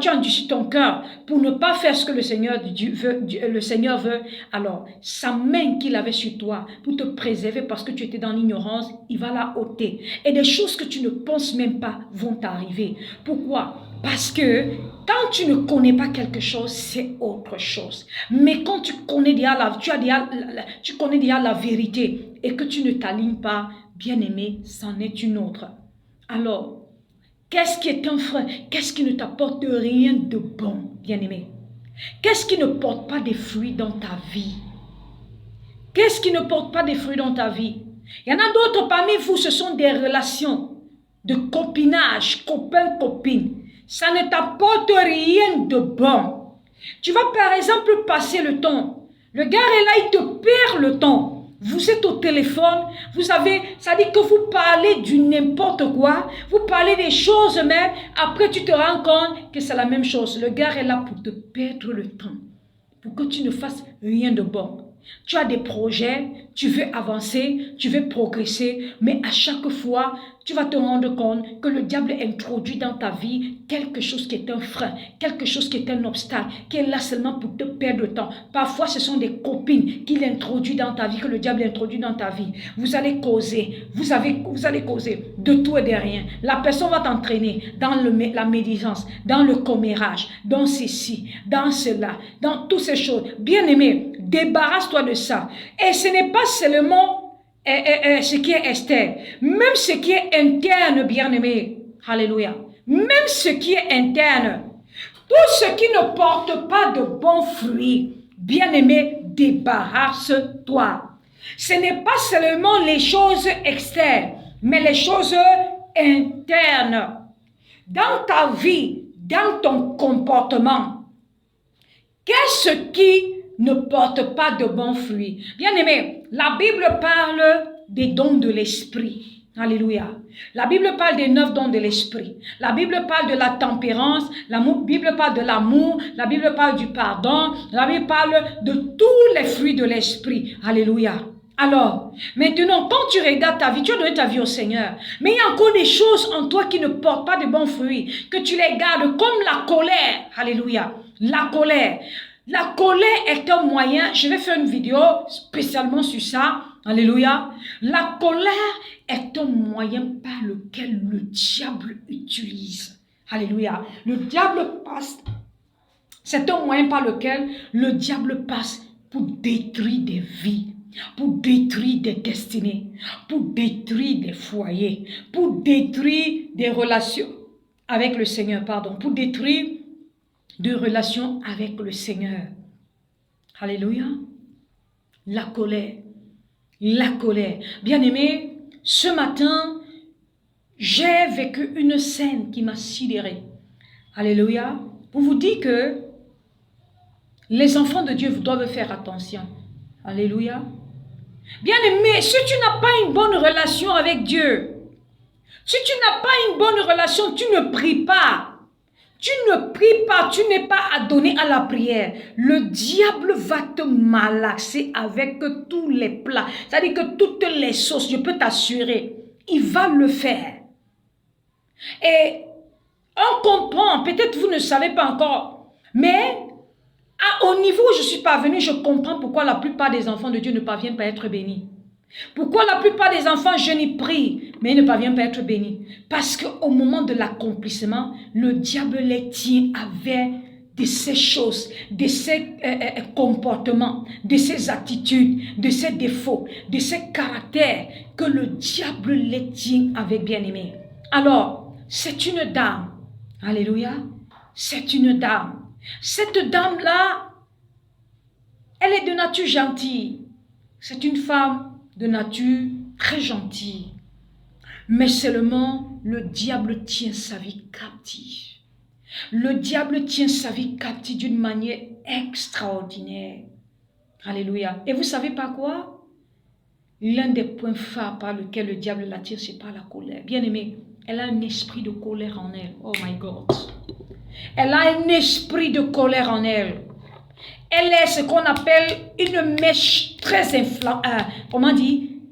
A: endurcis ton cœur pour ne pas faire ce que le Seigneur veut, alors sa main qu'il avait sur toi pour te préserver parce que tu étais dans l'ignorance, il va la ôter. Et des choses que tu ne penses même pas vont t'arriver. Pourquoi? Parce que quand tu ne connais pas quelque chose, c'est autre chose. Mais quand tu connais déjà la vérité et que tu ne t'alignes pas, bien-aimé, c'en est une autre. Alors, qu'est-ce qui est un frein? Qu'est-ce qui ne t'apporte rien de bon, bien-aimé? Qu'est-ce qui ne porte pas des fruits dans ta vie? Qu'est-ce qui ne porte pas des fruits dans ta vie? Il y en a d'autres parmi vous, ce sont des relations de copinage, copain-copine. Ça ne t'apporte rien de bon. Tu vas par exemple passer le temps. Le gars est là, il te perd le temps. Vous êtes au téléphone, ça dit que vous parlez du n'importe quoi, vous parlez des choses même, après tu te rends compte que c'est la même chose. Le gars est là pour te perdre le temps, pour que tu ne fasses rien de bon. Tu as des projets, tu veux avancer, tu veux progresser, mais à chaque fois, tu vas te rendre compte que le diable introduit dans ta vie quelque chose qui est un frein, quelque chose qui est un obstacle, qui est là seulement pour te perdre le temps. Parfois, ce sont des copines qu'il introduit dans ta vie, que le diable introduit dans ta vie. Vous allez causer, vous allez causer de tout et de rien. La personne va t'entraîner dans la médisance, dans le commérage, dans ceci, dans cela, dans toutes ces choses. Bien-aimé, débarrasse-toi de ça. Et ce n'est pas seulement ce qui est externe, même ce qui est interne, bien-aimé. Alléluia. Même ce qui est interne, tout ce qui ne porte pas de bons fruits, bien-aimé, débarrasse-toi. Ce n'est pas seulement les choses externes, mais les choses internes. Dans ta vie, dans ton comportement, qu'est-ce qui ne porte pas de bons fruits? Bien-aimé, la Bible parle des dons de l'esprit. Alléluia. La Bible parle des 9 dons de l'esprit. La Bible parle de la tempérance. La Bible parle de l'amour. La Bible parle du pardon. La Bible parle de tous les fruits de l'esprit. Alléluia. Alors, maintenant, quand tu regardes ta vie, tu as donné ta vie au Seigneur. Mais il y a encore des choses en toi qui ne portent pas de bons fruits. Que tu les gardes comme la colère. Alléluia. La colère. La colère est un moyen, je vais faire une vidéo spécialement sur ça, alléluia. La colère est un moyen par lequel le diable utilise, alléluia. Le diable passe, c'est un moyen par lequel le diable passe pour détruire des vies, pour détruire des destinées, pour détruire des foyers, pour détruire des relations avec le Seigneur, pour détruire de relations avec le Seigneur. Alléluia. La colère. La colère. Bien-aimé, ce matin, j'ai vécu une scène qui m'a sidéré. Alléluia. Pour vous dire que les enfants de Dieu doivent faire attention. Alléluia. Bien-aimé, si tu n'as pas une bonne relation avec Dieu, si tu n'as pas une bonne relation, tu ne pries pas. Tu ne pries pas, tu n'es pas adonné à la prière. Le diable va te malaxer avec tous les plats. C'est-à-dire que toutes les sauces, je peux t'assurer, il va le faire. Et on comprend, peut-être vous ne savez pas encore, mais au niveau où je suis parvenue, je comprends pourquoi la plupart des enfants de Dieu ne parviennent pas à être bénis. Pourquoi la plupart des enfants jeûnent et prient, mais il ne parvient pas à être béni. Parce qu'au moment de l'accomplissement, le diable les tient avec de ces choses, de ces comportements, de ces attitudes, de ces défauts, de ces caractères que le diable les tient avec bien-aimé. Alors, c'est une dame. Alléluia. C'est une dame. Cette dame-là, elle est de nature gentille. C'est une femme de nature très gentille. Mais seulement, le diable tient sa vie captive. Le diable tient sa vie captive d'une manière extraordinaire. Alléluia. Et vous savez pas quoi? L'un des points phares par lequel le diable l'attire, c'est par la colère. Bien aimé, elle a un esprit de colère en elle. Oh my God. Elle a un esprit de colère en elle. Elle est ce qu'on appelle une mèche très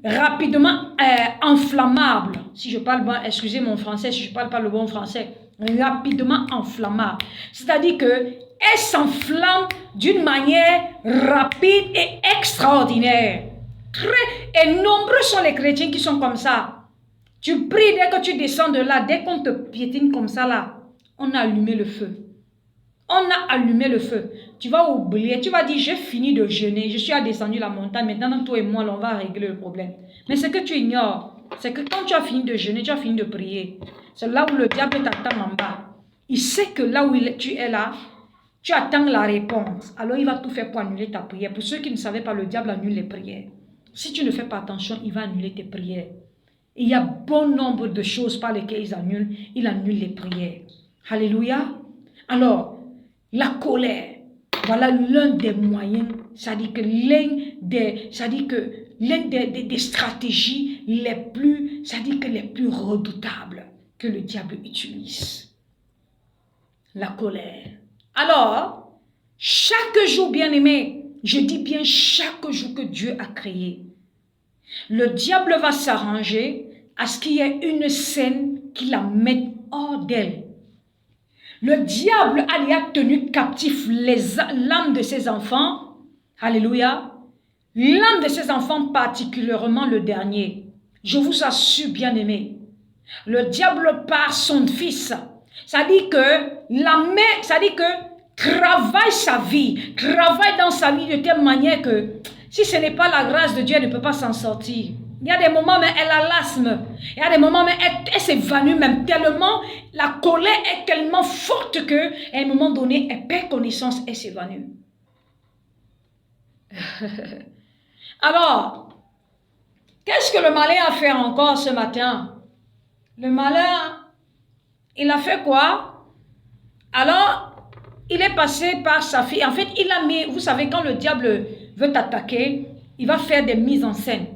A: rapidement enflammable. Si je parle bon, excusez mon français, si je ne parle pas le bon français. Rapidement enflammable. C'est-à-dire qu'elle s'enflamme d'une manière rapide et extraordinaire. Et nombreux sont les chrétiens qui sont comme ça. Tu pries dès que tu descends de là, dès qu'on te piétine comme ça là, on a allumé le feu. On a allumé le feu. Tu vas oublier, tu vas dire, j'ai fini de jeûner, je suis descendu la montagne, maintenant toi et moi, on va régler le problème. Mais ce que tu ignores, c'est que quand tu as fini de jeûner, tu as fini de prier. C'est là où le diable t'attend en bas. Il sait que là où tu es là, tu attends la réponse. Alors il va tout faire pour annuler ta prière. Pour ceux qui ne savaient pas, le diable annule les prières. Si tu ne fais pas attention, il va annuler tes prières. Et il y a bon nombre de choses par lesquelles il annule les prières. Alléluia. Alors, la colère, voilà l'un des moyens, c'est-à-dire que l'un des stratégies les plus, c'est-à-dire que les plus redoutables que le diable utilise. La colère. Alors, chaque jour, bien-aimé, je dis bien chaque jour que Dieu a créé, le diable va s'arranger à ce qu'il y ait une scène qui la mette hors d'elle. Le diable a tenu captif l'âme de ses enfants. Alléluia. L'âme de ses enfants, particulièrement le dernier. Je vous assure, bien-aimé, le diable par son fils. Ça dit que travaille sa vie, travaille dans sa vie de telle manière que si ce n'est pas la grâce de Dieu, elle ne peut pas s'en sortir. Il y a des moments, mais elle a l'asthme. Il y a des moments, mais elle s'évanouit même tellement. La colère est tellement forte qu'à un moment donné, elle perd connaissance et s'évanouit. Alors, qu'est-ce que le malin a fait encore ce matin? Le malin, il a fait quoi? Alors, il est passé par sa fille. En fait, il a mis, vous savez, quand le diable veut t'attaquer, il va faire des mises en scène.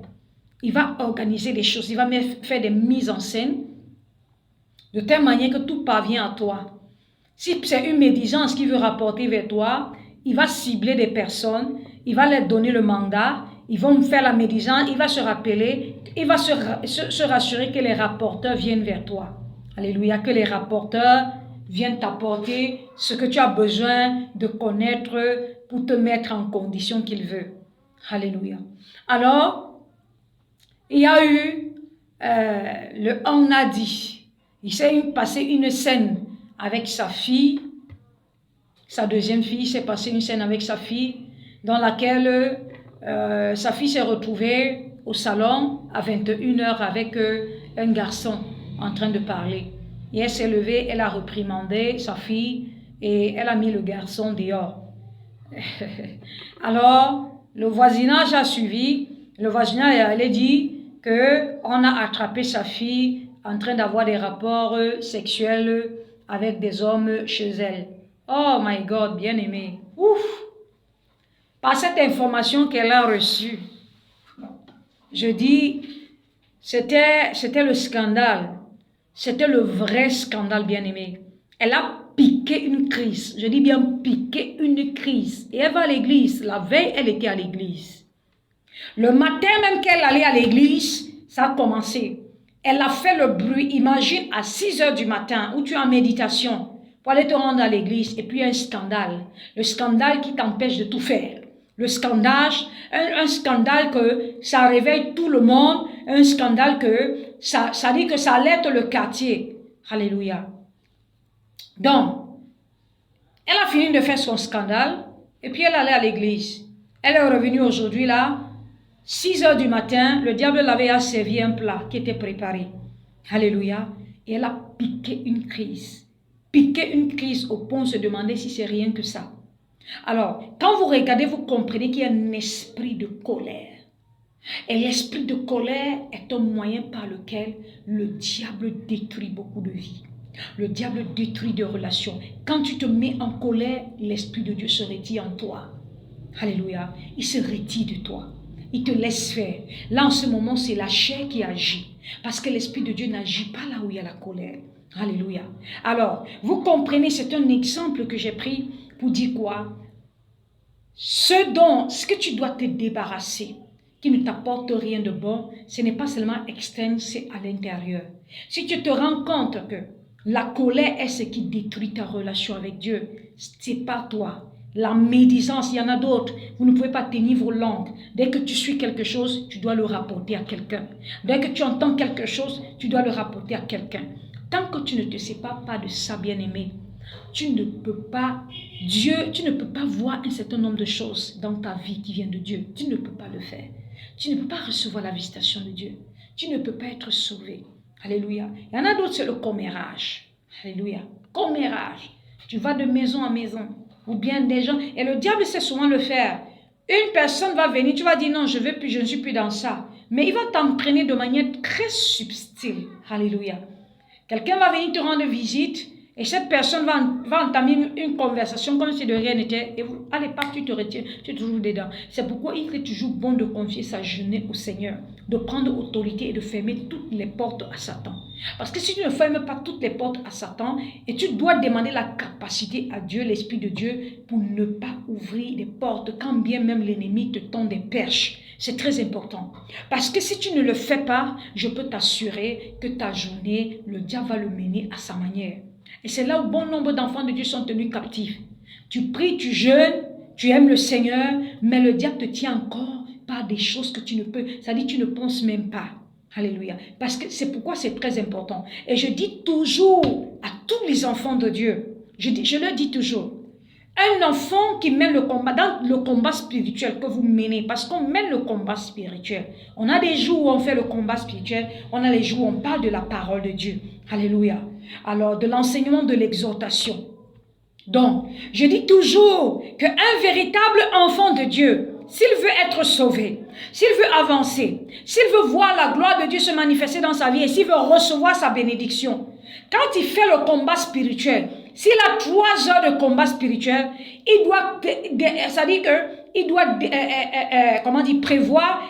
A: Il va organiser des choses, il va faire des mises en scène de telle manière que tout parvient à toi. Si c'est une médisance qu'il veut rapporter vers toi, il va cibler des personnes, il va leur donner le mandat, ils vont faire la médisance, il va se rappeler, il va se rassurer que les rapporteurs viennent vers toi. Alléluia, que les rapporteurs viennent t'apporter ce que tu as besoin de connaître pour te mettre en condition qu'il veut. Alléluia. Alors, il y a eu le Onadi. Il s'est passé une scène avec sa fille, sa deuxième fille, s'est passé une scène avec sa fille dans laquelle sa fille s'est retrouvée au salon à 21h avec un garçon en train de parler. Et elle s'est levée, elle a reprimandé sa fille et elle a mis le garçon dehors. Alors, le voisinage a suivi. Le voisinage allait dire qu'on a attrapé sa fille en train d'avoir des rapports sexuels avec des hommes chez elle. Oh my God, bien aimé. Ouf! Par cette information qu'elle a reçue, je dis, c'était le scandale. C'était le vrai scandale, bien aimé. Elle a piqué une crise. Je dis bien piqué une crise. Et elle va à l'église. La veille, elle était à l'église. Le matin même qu'elle allait à l'église, ça a commencé. Elle a fait le bruit. Imagine à 6 heures du matin où tu es en méditation pour aller te rendre à l'église et puis il y a un scandale. Le scandale qui t'empêche de tout faire. Le scandale, un scandale que ça réveille tout le monde, un scandale que ça dit que ça alerte le quartier. Alléluia. Donc, elle a fini de faire son scandale et puis elle allait à l'église. Elle est revenue aujourd'hui là, 6 heures du matin, le diable l'avait servi un plat qui était préparé. Alléluia. Et elle a piqué une crise. Piqué une crise au point de se demander si c'est rien que ça. Alors, quand vous regardez, vous comprenez qu'il y a un esprit de colère. Et l'esprit de colère est un moyen par lequel le diable détruit beaucoup de vies. Le diable détruit des relations. Quand tu te mets en colère, l'esprit de Dieu se retire en toi. Alléluia. Il se retire de toi. Il te laisse faire. Là, en ce moment, c'est la chair qui agit. Parce que l'esprit de Dieu n'agit pas là où il y a la colère. Alléluia. Alors, vous comprenez, c'est un exemple que j'ai pris pour dire quoi? Ce que tu dois te débarrasser, qui ne t'apporte rien de bon, ce n'est pas seulement externe, c'est à l'intérieur. Si tu te rends compte que la colère est ce qui détruit ta relation avec Dieu, c'est pas toi. La médisance, il y en a d'autres. Vous ne pouvez pas tenir vos langues. Dès que tu suis quelque chose, tu dois le rapporter à quelqu'un. Dès que tu entends quelque chose, tu dois le rapporter à quelqu'un. Tant que tu ne te sépares pas de ça, bien-aimé, tu ne peux pas voir un certain nombre de choses dans ta vie qui viennent de Dieu. Tu ne peux pas le faire. Tu ne peux pas recevoir la visitation de Dieu. Tu ne peux pas être sauvé. Alléluia. Il y en a d'autres, c'est le commérage. Alléluia. Commérage. Tu vas de maison en maison. Ou bien des gens. Et le diable sait souvent le faire. Une personne va venir, tu vas dire non, je ne suis plus dans ça. Mais il va t'entraîner de manière très subtile. Alléluia. Quelqu'un va venir te rendre visite. Et cette personne va entamer une conversation comme si de rien n'était. Et vous, allez pas, tu te retires, tu es toujours dedans. C'est pourquoi il est toujours bon de confier sa journée au Seigneur, de prendre autorité et de fermer toutes les portes à Satan. Parce que si tu ne fermes pas toutes les portes à Satan, et tu dois demander la capacité à Dieu, l'Esprit de Dieu, pour ne pas ouvrir les portes, quand bien même l'ennemi te tend des perches. C'est très important. Parce que si tu ne le fais pas, je peux t'assurer que ta journée, le diable va le mener à sa manière. Et c'est là où bon nombre d'enfants de Dieu sont tenus captifs. Tu pries, tu jeûnes, tu aimes le Seigneur, mais le diable te tient encore par des choses que tu ne peux, c'est-à-dire tu ne penses même pas. Alléluia. Parce que c'est pourquoi c'est très important. Et je dis toujours à tous les enfants de Dieu, je leur dis toujours, un enfant qui mène le combat, dans le combat spirituel que vous menez, parce qu'on mène le combat spirituel. On a des jours où on fait le combat spirituel, on a les jours où on parle de la parole de Dieu. Alléluia. Alors, de l'enseignement, de l'exhortation. Donc, je dis toujours qu'un véritable enfant de Dieu, s'il veut être sauvé, s'il veut avancer, s'il veut voir la gloire de Dieu se manifester dans sa vie et s'il veut recevoir sa bénédiction, quand il fait le combat spirituel, s'il a 3 heures de combat spirituel, il doit, c'est-à-dire qu'il doit, prévoir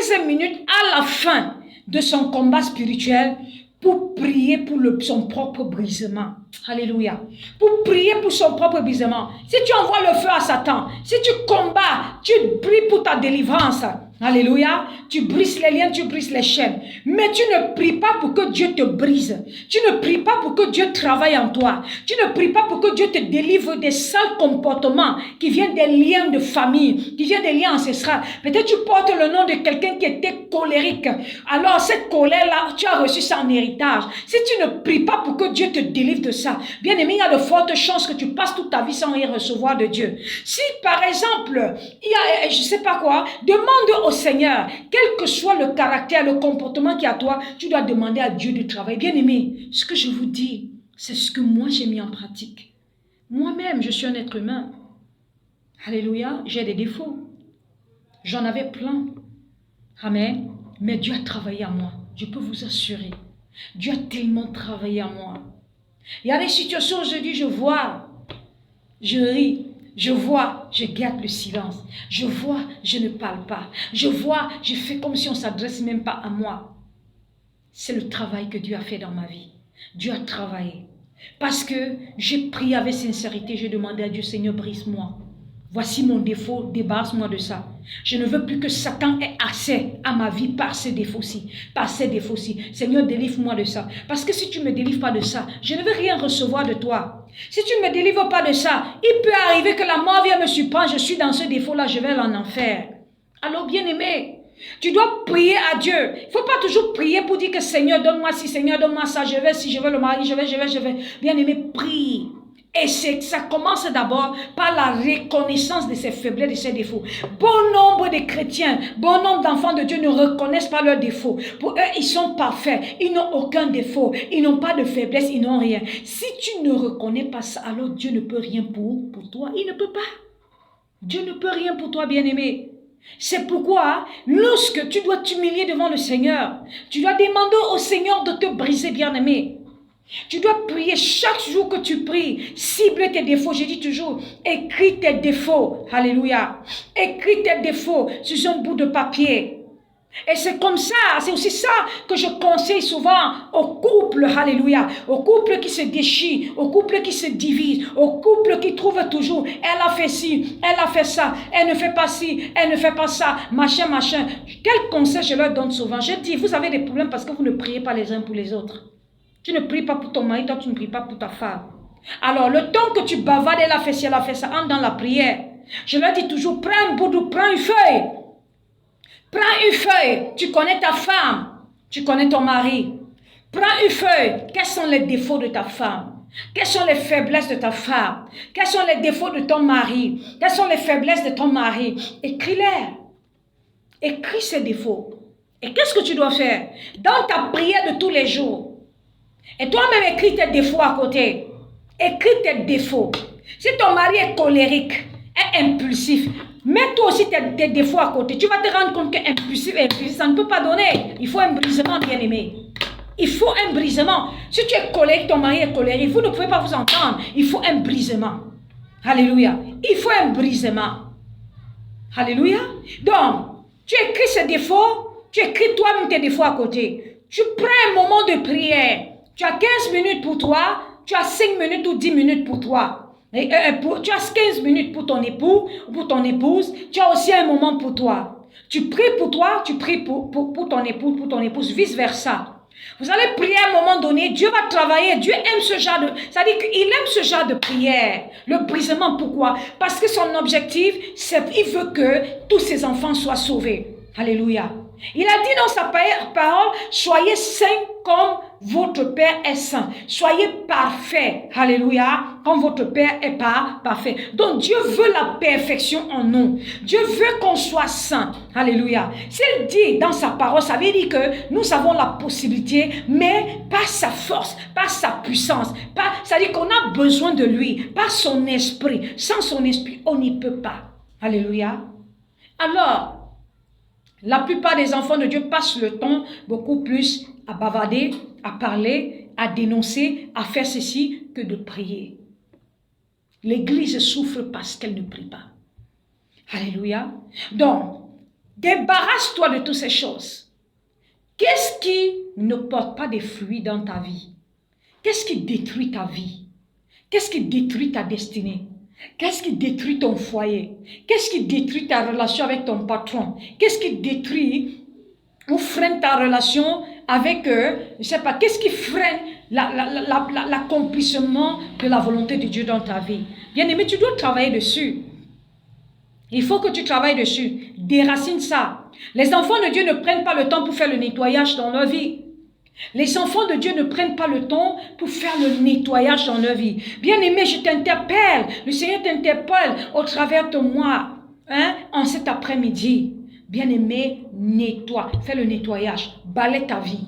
A: 15 minutes à la fin de son combat spirituel pour prier pour son propre brisement. Alléluia. Pour prier pour son propre brisement. Si tu envoies le feu à Satan, si tu combats, tu pries pour ta délivrance. Alléluia. Tu brises les liens, tu brises les chaînes. Mais tu ne pries pas pour que Dieu te brise. Tu ne pries pas pour que Dieu travaille en toi. Tu ne pries pas pour que Dieu te délivre des sales comportements qui viennent des liens de famille, qui viennent des liens ancestraux. Peut-être tu portes le nom de quelqu'un qui était colérique. Alors cette colère-là, tu as reçu ça en héritage. Si tu ne pries pas pour que Dieu te délivre de ça, bien aimé, il y a de fortes chances que tu passes toute ta vie sans rien recevoir de Dieu. Si par exemple, il y a, je sais pas quoi, demande au Seigneur, quel que soit le caractère, le comportement qui est à toi, tu dois demander à Dieu de travailler. Bien aimé, ce que je vous dis, c'est ce que moi j'ai mis en pratique. Moi-même, je suis un être humain. Alléluia, j'ai des défauts. J'en avais plein. Amen. Mais Dieu a travaillé à moi. Je peux vous assurer. Dieu a tellement travaillé à moi. Il y a des situations où je dis, je vois, je ris, je vois, je garde le silence. Je vois, je ne parle pas. Je vois, je fais comme si on ne s'adresse même pas à moi. C'est le travail que Dieu a fait dans ma vie. Dieu a travaillé. Parce que j'ai prié avec sincérité, j'ai demandé à Dieu, Seigneur, brise-moi. Voici mon défaut, débarrasse-moi de ça. Je ne veux plus que Satan ait accès à ma vie par ces défauts-ci, par ces défauts-ci. Seigneur, délivre-moi de ça. Parce que si tu ne me délivres pas de ça, je ne veux rien recevoir de toi. Si tu ne me délivres pas de ça, il peut arriver que la mort vienne me tu penses, je suis dans ce défaut-là, je vais aller en enfer. Alors, bien-aimé, tu dois prier à Dieu. Il ne faut pas toujours prier pour dire que Seigneur, donne-moi ci, Seigneur, donne-moi ça, je vais, si je veux le mari, je vais. Bien-aimé, prie. Et ça commence d'abord par la reconnaissance de ses faiblesses, de ses défauts. Bon nombre de chrétiens, bon nombre d'enfants de Dieu ne reconnaissent pas leurs défauts. Pour eux, ils sont parfaits. Ils n'ont aucun défaut. Ils n'ont pas de faiblesse. Ils n'ont rien. Si tu ne reconnais pas ça, alors Dieu ne peut rien pour toi. Il ne peut pas. Dieu ne peut rien pour toi, bien-aimé. C'est pourquoi, lorsque tu dois t'humilier devant le Seigneur, tu dois demander au Seigneur de te briser, bien-aimé. Tu dois prier chaque jour que tu pries. Cible tes défauts. Je dis toujours, écris tes défauts. Alléluia. Écris tes défauts sur un bout de papier. Et c'est comme ça, c'est aussi ça que je conseille souvent aux couples, alléluia, aux couples qui se déchirent, aux couples qui se divisent, aux couples qui trouvent toujours, elle a fait ci, elle a fait ça, elle ne fait pas ci, elle ne fait pas ça, machin. Quel conseil je leur donne souvent? Je dis, vous avez des problèmes parce que vous ne priez pas les uns pour les autres. Tu ne pries pas pour ton mari, toi tu ne pries pas pour ta femme. Alors le temps que tu bavardes, elle a fait ci, elle a fait ça, entre dans la prière. Je leur dis toujours, prends un boudou, prends une feuille. Prends une feuille, tu connais ta femme, tu connais ton mari. Prends une feuille, quels sont les défauts de ta femme? Quelles sont les faiblesses de ta femme? Quels sont les défauts de ton mari? Quelles sont les faiblesses de ton mari? Écris-les. Écris ces défauts. Et qu'est-ce que tu dois faire? Dans ta prière de tous les jours. Et toi-même écris tes défauts à côté. Écris tes défauts. Si ton mari est colérique, est impulsif, mets toi aussi tes défauts à côté. Tu vas te rendre compte que impulsif, ça ne peut pas donner. Il faut un brisement, bien-aimé. Il faut un brisement. Si tu es colérique, ton mari est colérique, vous ne pouvez pas vous entendre. Il faut un brisement. Alléluia. Il faut un brisement. Alléluia. Donc, tu écris ces défauts, tu écris toi-même tes défauts à côté. Tu prends un moment de prière. Tu as 15 minutes pour toi, tu as 5 minutes ou 10 minutes pour toi. Tu as 15 minutes pour ton époux ou pour ton épouse, tu as aussi un moment pour toi. Tu pries pour toi, tu pries pour ton époux, pour ton épouse, vice-versa. Vous allez prier à un moment donné, Dieu va travailler, Dieu aime ce genre de... C'est-à-dire qu'il aime ce genre de prière. Le brisement, pourquoi? Parce que son objectif, c'est qu'il veut que tous ses enfants soient sauvés. Alléluia. Il a dit dans sa parole, soyez saints comme votre Père est saint. Soyez parfaits. Alléluia. Comme votre Père est parfait. Donc Dieu veut la perfection en nous. Dieu veut qu'on soit saint. Alléluia. S'il dit dans sa parole, ça veut dire que nous avons la possibilité, mais par sa force, par sa puissance. Ça veut dire qu'on a besoin de lui, par son esprit. Sans son esprit, on n'y peut pas. Alléluia. Alors, la plupart des enfants de Dieu passent le temps beaucoup plus à bavarder, à parler, à dénoncer, à faire ceci que de prier. L'église souffre parce qu'elle ne prie pas. Alléluia. Donc, débarrasse-toi de toutes ces choses. Qu'est-ce qui ne porte pas des fruits dans ta vie? Qu'est-ce qui détruit ta vie? Qu'est-ce qui détruit ta destinée? Qu'est-ce qui détruit ton foyer? Qu'est-ce qui détruit ta relation avec ton patron? Qu'est-ce qui détruit ou freine ta relation avec, je ne sais pas, qu'est-ce qui freine l'accomplissement de la volonté de Dieu dans ta vie? Bien-aimé, tu dois travailler dessus. Il faut que tu travailles dessus. Déracine ça. Les enfants de Dieu ne prennent pas le temps pour faire le nettoyage dans leur vie. Les enfants de Dieu ne prennent pas le temps pour faire le nettoyage dans leur vie. Bien-aimé, je t'interpelle. Le Seigneur t'interpelle au travers de moi, en cet après-midi. Bien-aimé, nettoie. Fais le nettoyage. Balaie ta vie.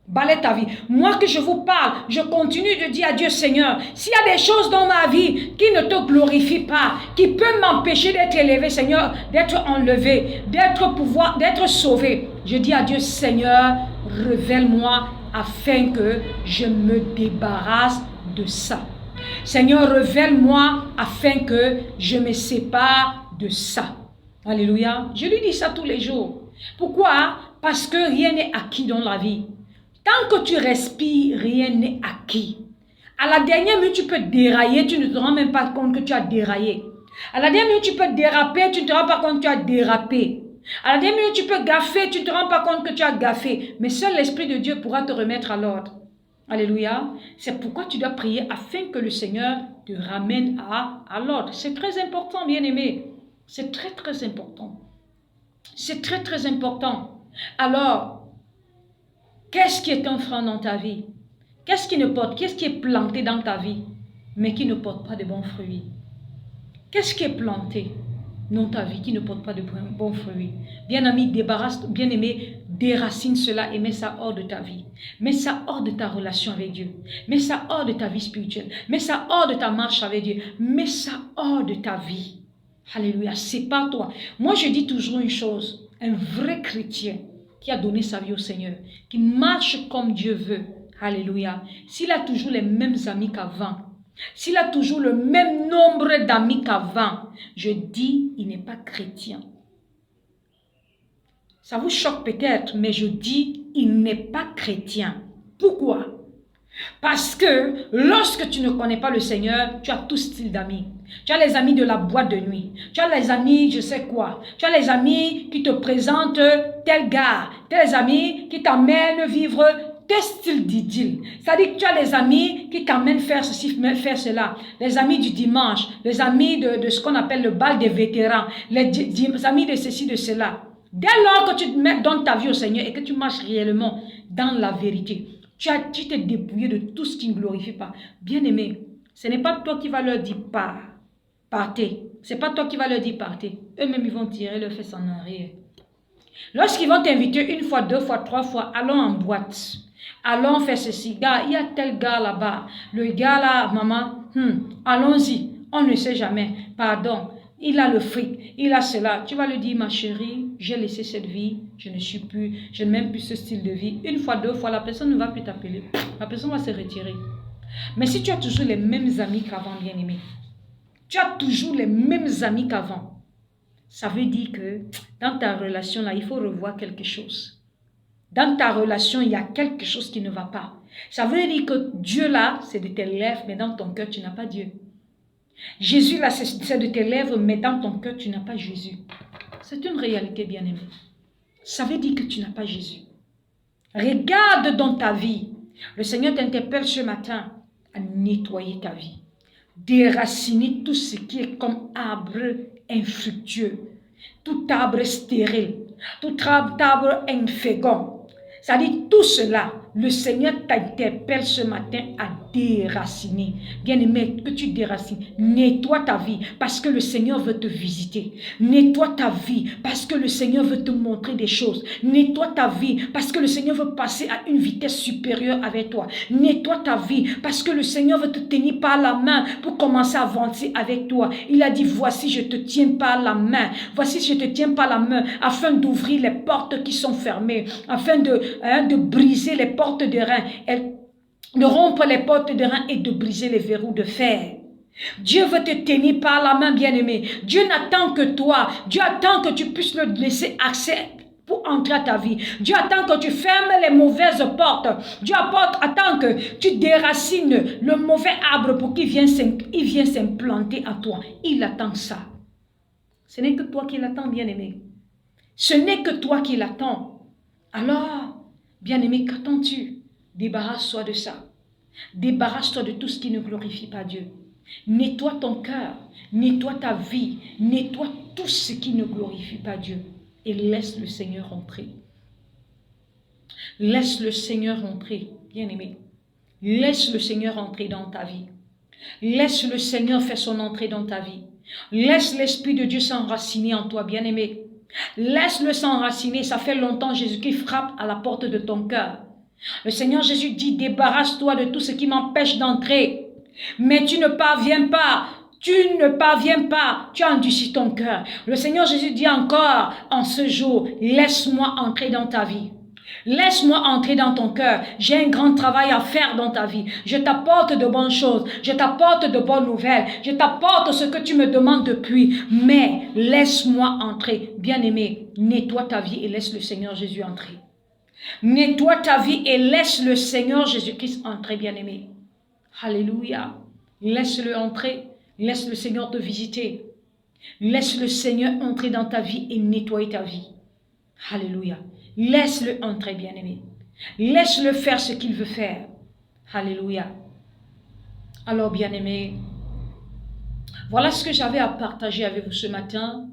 A: Balaie ta vie. Moi que je vous parle, je continue de dire à Dieu, Seigneur, s'il y a des choses dans ma vie qui ne te glorifient pas, qui peuvent m'empêcher d'être élevé, Seigneur, d'être enlevé, d'être sauvé, je dis à Dieu, Seigneur, révèle-moi afin que je me débarrasse de ça. Seigneur, révèle-moi afin que je me sépare de ça. Alléluia. Je lui dis ça tous les jours. Pourquoi? Parce que rien n'est acquis dans la vie. Tant que tu respires, rien n'est acquis. À la dernière minute, tu peux dérailler, tu ne te rends même pas compte que tu as déraillé. À la dernière minute, tu peux déraper, tu ne te rends pas compte que tu as dérapé. À la dernière minute, tu peux gaffer, tu ne te rends pas compte que tu as gaffé. Mais seul l'Esprit de Dieu pourra te remettre à l'ordre. Alléluia. C'est pourquoi tu dois prier afin que le Seigneur te ramène à l'ordre. C'est très important, bien-aimé. C'est très, très important. C'est très, très important. Alors, qu'est-ce qui est un frein dans ta vie? Qu'est-ce qui est planté dans ta vie, mais qui ne porte pas de bons fruits? Qu'est-ce qui est planté dans ta vie qui ne porte pas de bons fruits? Bien-aimé, déracine cela et mets ça hors de ta vie. Mets ça hors de ta relation avec Dieu. Mets ça hors de ta vie spirituelle. Mets ça hors de ta marche avec Dieu. Mets ça hors de ta vie. Alléluia, c'est pas toi. Moi, je dis toujours une chose. Un vrai chrétien qui a donné sa vie au Seigneur, qui marche comme Dieu veut, alléluia, s'il a toujours les mêmes amis qu'avant, s'il a toujours le même nombre d'amis qu'avant, je dis, il n'est pas chrétien. Ça vous choque peut-être, mais je dis, il n'est pas chrétien. Pourquoi? Parce que lorsque tu ne connais pas le Seigneur, tu as tout style d'amis. Tu as les amis de la boîte de nuit. Tu as les amis, je sais quoi. Tu as les amis qui te présentent tel gars. Tu as les amis qui t'amènent vivre tel style d'idylle. C'est-à-dire que tu as les amis qui t'amènent faire ceci, faire cela. Les amis du dimanche. Les amis de ce qu'on appelle le bal des vétérans. Les amis de ceci, de cela. Dès lors que tu donnes ta vie au Seigneur et que tu marches réellement dans la vérité, tu t'es dépouillé de tout ce qui ne glorifie pas. Bien-aimé, ce n'est pas toi qui vas leur dire partez. Ce n'est pas toi qui vas leur dire partez. Eux-mêmes, ils vont tirer le fesse en arrière. Lorsqu'ils vont t'inviter une fois, deux fois, trois fois, allons en boîte. Allons faire ceci. Gars, il y a tel gars là-bas. Le gars là, maman, allons-y. On ne sait jamais. Pardon. Il a le fric, il a cela. Tu vas lui dire, ma chérie, j'ai laissé cette vie, je n'aime même plus ce style de vie. Une fois, deux fois, la personne ne va plus t'appeler. La personne va se retirer. Mais si tu as toujours les mêmes amis qu'avant, bien-aimé, tu as toujours les mêmes amis qu'avant, ça veut dire que dans ta relation là, il faut revoir quelque chose. Dans ta relation, il y a quelque chose qui ne va pas. Ça veut dire que Dieu là, c'est de tes lèvres, mais dans ton cœur, tu n'as pas Dieu. Jésus là, c'est de tes lèvres, mais dans ton cœur, tu n'as pas Jésus. C'est une réalité, bien-aimée. Ça veut dire que tu n'as pas Jésus. Regarde dans ta vie. Le Seigneur t'interpelle ce matin à nettoyer ta vie. Déraciner tout ce qui est comme arbre infructueux. Tout arbre stérile. Tout arbre infécond. Ça dit tout cela. Le Seigneur t'interpelle ce matin à déraciner. Bien-aimé, que tu déracines. Nettoie ta vie parce que le Seigneur veut te visiter. Nettoie ta vie parce que le Seigneur veut te montrer des choses. Nettoie ta vie parce que le Seigneur veut passer à une vitesse supérieure avec toi. Nettoie ta vie parce que le Seigneur veut te tenir par la main pour commencer à avancer avec toi. Il a dit, voici, je te tiens par la main. Voici, je te tiens par la main afin d'ouvrir les portes qui sont fermées, afin de briser les portes de rein, de rompre les portes de rein et de briser les verrous de fer. Dieu veut te tenir par la main, bien-aimé. Dieu n'attend que toi. Dieu attend que tu puisses le laisser accès pour entrer à ta vie. Dieu attend que tu fermes les mauvaises portes. Dieu attend que tu déracines le mauvais arbre pour qu'il vienne s'implanter à toi. Il attend ça. Ce n'est que toi qui l'attends, bien-aimé. Ce n'est que toi qui l'attends. Alors, bien-aimé, qu'attends-tu? Débarrasse-toi de ça. Débarrasse-toi de tout ce qui ne glorifie pas Dieu. Nettoie ton cœur, nettoie ta vie, nettoie tout ce qui ne glorifie pas Dieu et laisse le Seigneur entrer. Laisse le Seigneur entrer, bien-aimé. Laisse le Seigneur entrer dans ta vie. Laisse le Seigneur faire son entrée dans ta vie. Laisse l'Esprit de Dieu s'enraciner en toi, bien-aimé. Laisse-le s'enraciner. Ça fait longtemps Jésus qui frappe à la porte de ton cœur. Le Seigneur Jésus dit, débarrasse-toi de tout ce qui m'empêche d'entrer. Mais tu ne parviens pas. Tu ne parviens pas. Tu as endurci ton cœur. Le Seigneur Jésus dit encore en ce jour, laisse-moi entrer dans ta vie. Laisse-moi entrer dans ton cœur. J'ai un grand travail à faire dans ta vie. Je t'apporte de bonnes choses. Je t'apporte de bonnes nouvelles. Je t'apporte ce que tu me demandes depuis. Mais laisse-moi entrer. Bien-aimé, nettoie ta vie et laisse le Seigneur Jésus entrer. Nettoie ta vie et laisse le Seigneur Jésus-Christ entrer, bien-aimé. Alléluia. Laisse-le entrer. Laisse le Seigneur te visiter. Laisse le Seigneur entrer dans ta vie et nettoyer ta vie. Alléluia. Laisse-le entrer, bien-aimé. Laisse-le faire ce qu'il veut faire. Alléluia. Alors, bien-aimés, voilà ce que j'avais à partager avec vous ce matin.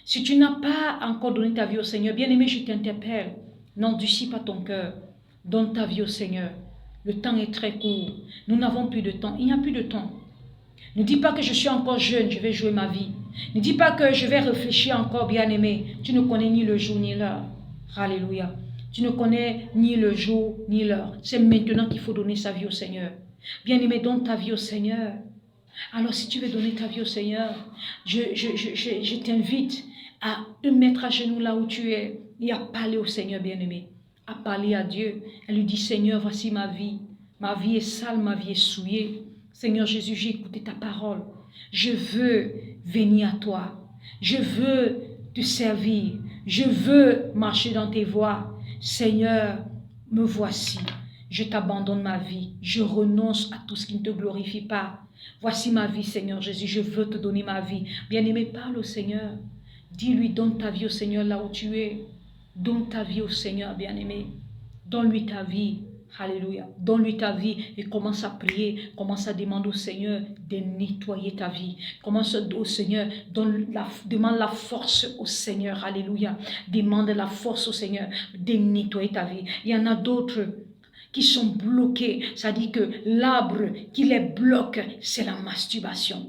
A: Si tu n'as pas encore donné ta vie au Seigneur, bien-aimé, je t'interpelle. N'endurcis pas ton cœur. Donne ta vie au Seigneur. Le temps est très court. Nous n'avons plus de temps. Il n'y a plus de temps. Ne dis pas que je suis encore jeune, je vais jouer ma vie. Ne dis pas que je vais réfléchir encore, bien-aimé. Tu ne connais ni le jour ni l'heure. Alléluia. Tu ne connais ni le jour ni l'heure. C'est maintenant qu'il faut donner sa vie au Seigneur. Bien-aimé, donne ta vie au Seigneur. Alors, si tu veux donner ta vie au Seigneur, je t'invite à te mettre à genoux là où tu es et à parler au Seigneur, bien-aimé. À parler à Dieu. Elle lui dit, Seigneur, voici ma vie. Ma vie est sale, ma vie est souillée. Seigneur Jésus, j'ai écouté ta parole. Je veux venir à toi. Je veux te servir. Je veux marcher dans tes voies. Seigneur, me voici. Je t'abandonne ma vie. Je renonce à tout ce qui ne te glorifie pas. Voici ma vie, Seigneur Jésus. Je veux te donner ma vie. Bien-aimé, parle au Seigneur. Dis-lui, donne ta vie au Seigneur là où tu es. Donne ta vie au Seigneur, bien-aimé. Donne-lui ta vie. Alléluia. Donne-lui ta vie et commence à prier. Commence à demander au Seigneur de nettoyer ta vie. Commence au Seigneur. Demande la force au Seigneur. Alléluia. Demande la force au Seigneur de nettoyer ta vie. Il y en a d'autres qui sont bloqués. Ça dit que l'arbre qui les bloque, c'est la masturbation.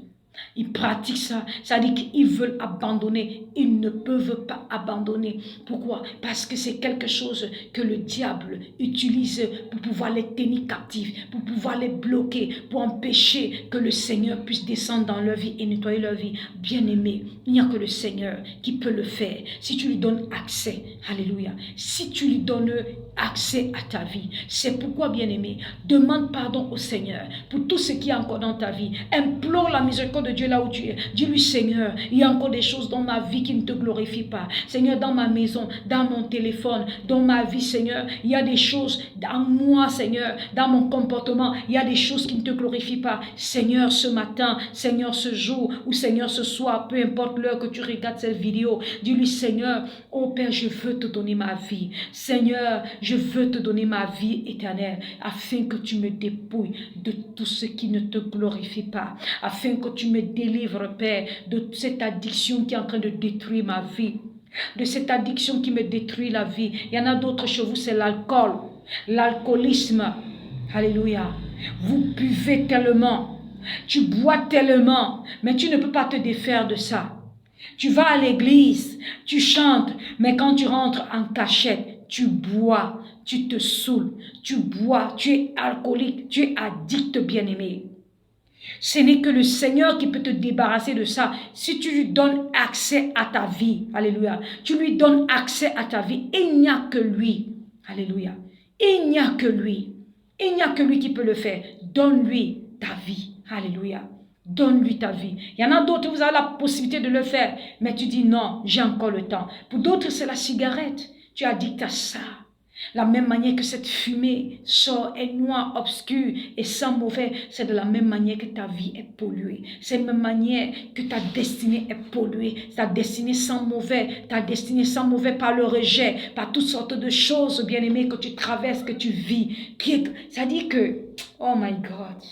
A: Ils pratiquent ça. Ça dit qu'ils veulent abandonner. Ils ne peuvent pas abandonner. Pourquoi? Parce que c'est quelque chose que le diable utilise pour pouvoir les tenir captifs, pour pouvoir les bloquer, pour empêcher que le Seigneur puisse descendre dans leur vie et nettoyer leur vie. Bien-aimé, il n'y a que le Seigneur qui peut le faire. Si tu lui donnes accès, alléluia, si tu lui donnes accès à ta vie, c'est pourquoi, bien-aimé, demande pardon au Seigneur pour tout ce qui est encore dans ta vie. Implore la miséricorde de Dieu là où tu es. Dis-lui, Seigneur, il y a encore des choses dans ma vie qui ne te glorifient pas. Seigneur, dans ma maison, dans mon téléphone, dans ma vie, Seigneur, il y a des choses dans moi, Seigneur, dans mon comportement, il y a des choses qui ne te glorifient pas. Seigneur, ce matin, Seigneur, ce jour, ou Seigneur, ce soir, peu importe l'heure que tu regardes cette vidéo, dis-lui, Seigneur, oh Père, je veux te donner ma vie. Seigneur, je veux te donner ma vie éternelle, afin que tu me dépouilles de tout ce qui ne te glorifie pas, afin que tu me délivres, Père, de cette addiction qui est en train de détruire ma vie, de cette addiction qui me détruit la vie. Il y en a d'autres chez vous, c'est l'alcool, l'alcoolisme. Alléluia. Vous buvez tellement, tu bois tellement, mais tu ne peux pas te défaire de ça. Tu vas à l'église, tu chantes, mais quand tu rentres en cachette, tu bois, tu te saoules, tu bois, tu es alcoolique, tu es addict, bien-aimé. Ce n'est que le Seigneur qui peut te débarrasser de ça si tu lui donnes accès à ta vie. Alléluia. Tu lui donnes accès à ta vie. Il n'y a que lui. Alléluia. Il n'y a que lui. Il n'y a que lui qui peut le faire. Donne-lui ta vie. Alléluia. Donne-lui ta vie. Il y en a d'autres, vous avez la possibilité de le faire, mais tu dis non, j'ai encore le temps. Pour d'autres, c'est la cigarette. Tu es addict à ça. La même manière que cette fumée sort, est noire, obscure et sans mauvais, c'est de la même manière que ta vie est polluée. C'est de la même manière que ta destinée est polluée. Ta destinée sans mauvais, ta destinée sans mauvais par le rejet, par toutes sortes de choses, bien-aimées, que tu traverses, que tu vis. Ça dit que, oh my God,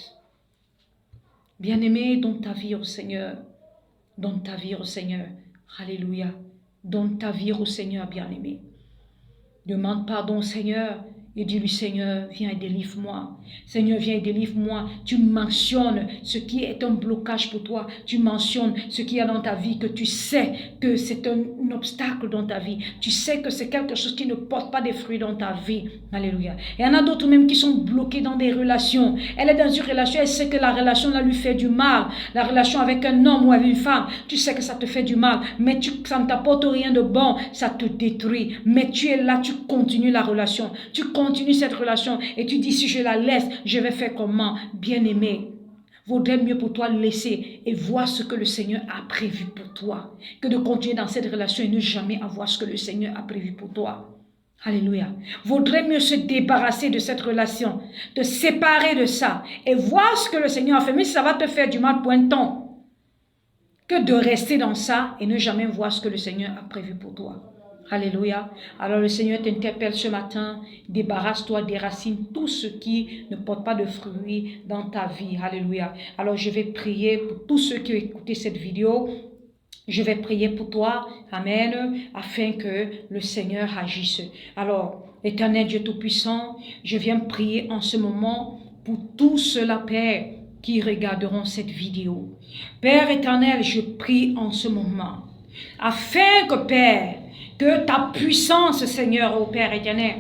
A: bien-aimé, donne ta vie au Seigneur. Donne ta vie au Seigneur. Alléluia. Donne ta vie au Seigneur, bien-aimé. Demande pardon au Seigneur et dis-lui, Seigneur, viens et délivre-moi. Seigneur, viens et délivre-moi. Tu mentionnes ce qui est un blocage pour toi. Tu mentionnes ce qu'il y a dans ta vie, que tu sais que c'est un obstacle dans ta vie. Tu sais que c'est quelque chose qui ne porte pas des fruits dans ta vie. Alléluia. Et il y en a d'autres même qui sont bloqués dans des relations. Elle est dans une relation, elle sait que la relation là lui fait du mal. La relation avec un homme ou avec une femme, tu sais que ça te fait du mal, mais ça ne t'apporte rien de bon, ça te détruit. Mais tu es là, tu continues la relation. Tu continues cette relation et tu dis, si je la laisse, je vais faire comment? Bien-aimé, vaudrait mieux pour toi laisser et voir ce que le Seigneur a prévu pour toi, que de continuer dans cette relation et ne jamais avoir ce que le Seigneur a prévu pour toi. Alléluia. Vaudrait mieux se débarrasser de cette relation, te séparer de ça et voir ce que le Seigneur a fait, mais ça va te faire du mal pour un temps, que de rester dans ça et ne jamais voir ce que le Seigneur a prévu pour toi. Alléluia. Alors le Seigneur t'interpelle ce matin, débarrasse-toi, déracine tout ce qui ne porte pas de fruits dans ta vie. Alléluia. Alors je vais prier pour tous ceux qui ont écouté cette vidéo. Je vais prier pour toi, Amen, afin que le Seigneur agisse. Alors, Éternel Dieu Tout-Puissant, je viens prier en ce moment pour tous ceux-là, Père, qui regarderont cette vidéo. Père éternel, je prie en ce moment, afin que, Père, que ta puissance, Seigneur, ô Père éternel,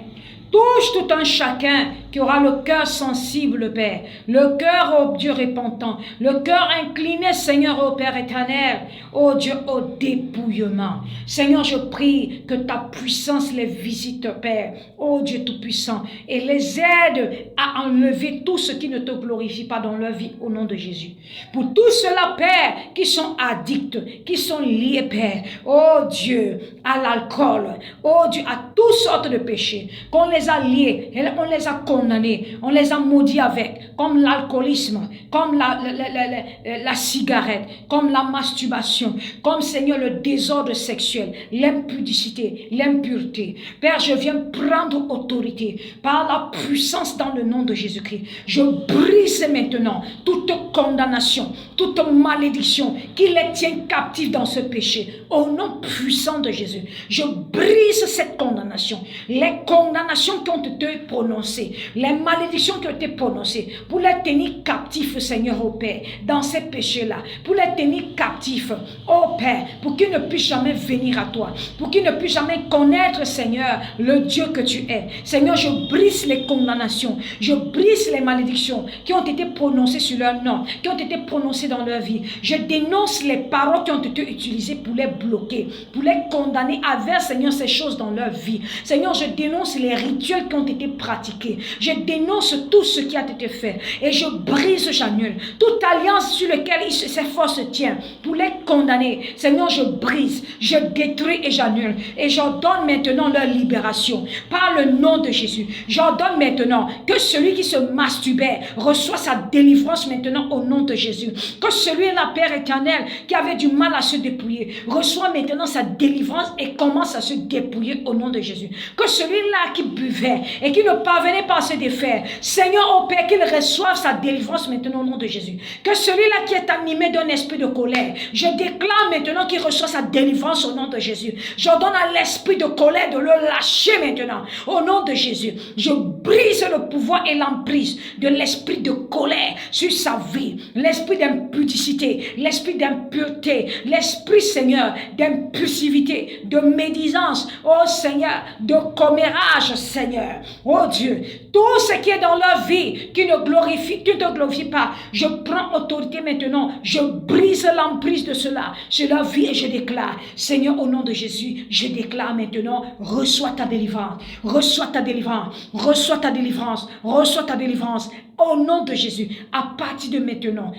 A: touche tout un chacun qui aura le cœur sensible, Père, le cœur, ô Dieu, repentant, le cœur incliné, Seigneur, ô Père éternel, ô Dieu, au dépouillement. Seigneur, je prie que ta puissance les visite, Père, ô Dieu Tout-Puissant, et les aide à enlever tout ce qui ne te glorifie pas dans leur vie, au nom de Jésus. Pour tous ceux-là, Père, qui sont addicts, qui sont liés, Père, ô Dieu, à l'alcool, ô Dieu, à toutes sortes de péchés, qu'on les a liés, on les a condamnés, on les a maudits avec, comme l'alcoolisme, comme la cigarette, comme la masturbation, comme, Seigneur, le désordre sexuel, l'impudicité, l'impureté. Père, je viens prendre autorité par la puissance dans le nom de Jésus-Christ. Je brise maintenant toute condamnation, toute malédiction qui les tient captifs dans ce péché. Au nom puissant de Jésus, je brise cette condamnation. Les condamnations qui ont été prononcées, les malédictions qui ont été prononcées, pour les tenir captifs, Seigneur, au Père, dans ces péchés-là, pour les tenir captifs, ô Père, pour qu'ils ne puissent jamais venir à toi, pour qu'ils ne puissent jamais connaître, Seigneur, le Dieu que tu es. Seigneur, je brise les condamnations, je brise les malédictions qui ont été prononcées sur leur nom, qui ont été prononcées dans leur vie. Je dénonce les paroles qui ont été utilisées pour les bloquer, pour les condamner avec, Seigneur, ces choses dans leur vie. Seigneur, je dénonce les rituels qui ont été pratiqués. Je dénonce tout ce qui a été fait. Et je brise, j'annule toute alliance sur laquelle ces forces tiennent pour les condamner. Seigneur, je brise, je détruis et j'annule. Et j'ordonne maintenant leur libération par le nom de Jésus. J'ordonne maintenant que celui qui se masturbait reçoit sa délivrance maintenant au nom de Jésus. Que celui-là, Père éternel, qui avait du mal à se dépouiller, reçoit maintenant sa délivrance et commence à se dépouiller au nom de Jésus. Que celui-là qui buvait et qui ne parvenait pas à se défaire, Seigneur, au Père, qu'il reçoive sa délivrance maintenant au nom de Jésus. Que celui-là qui est animé d'un esprit de colère, je déclare maintenant qu'il reçoit sa délivrance au nom de Jésus. J'ordonne à l'esprit de colère de le lâcher maintenant au nom de Jésus. Je brise le pouvoir et l'emprise de l'esprit de colère sur sa vie, l'esprit d'impudicité, l'esprit d'impureté, l'esprit, Seigneur, d'impulsivité, de médisance, oh Seigneur, de commérage, Seigneur, oh Dieu, tout ce qui est dans leur vie qui ne te glorifie pas, je prends autorité maintenant, je brise l'emprise de cela sur leur vie et je déclare, Seigneur, au nom de Jésus, je déclare maintenant, reçois ta délivrance, reçois ta délivrance, reçois ta délivrance, reçois ta délivrance, au nom de Jésus, à partir de maintenant,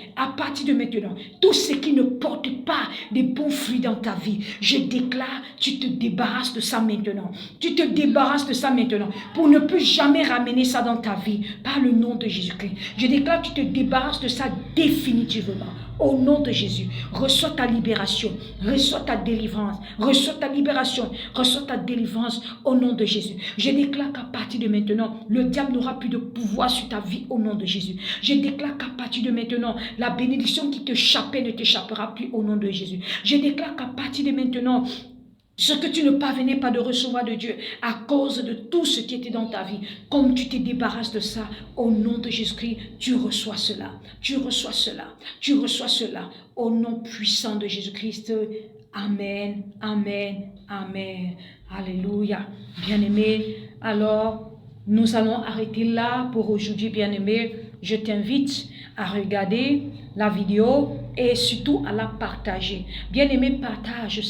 A: tout ce qui ne porte pas de bons fruits dans ta vie, je déclare, tu te débarrasses de ça maintenant. Tu te débarrasses de ça maintenant pour ne plus jamais ramener ça dans ta vie par le nom de Jésus-Christ. Je déclare, tu te débarrasses de ça définitivement. Au nom de Jésus, reçois ta libération, reçois ta délivrance, reçois ta libération, reçois ta délivrance au nom de Jésus. Je déclare qu'à partir de maintenant, le diable n'aura plus de pouvoir sur ta vie au nom de Jésus. Je déclare qu'à partir de maintenant, la bénédiction qui t'échappait ne t'échappera plus au nom de Jésus. Je déclare qu'à partir de maintenant, ce que tu ne parvenais pas de recevoir de Dieu à cause de tout ce qui était dans ta vie, comme tu te débarrasses de ça, au nom de Jésus-Christ, tu reçois cela, tu reçois cela, tu reçois cela, au nom puissant de Jésus-Christ. Amen, amen, amen. Alléluia. Bien-aimé, alors nous allons arrêter là pour aujourd'hui, bien-aimé. Je t'invite à regarder la vidéo et surtout à la partager. Bien-aimé, partage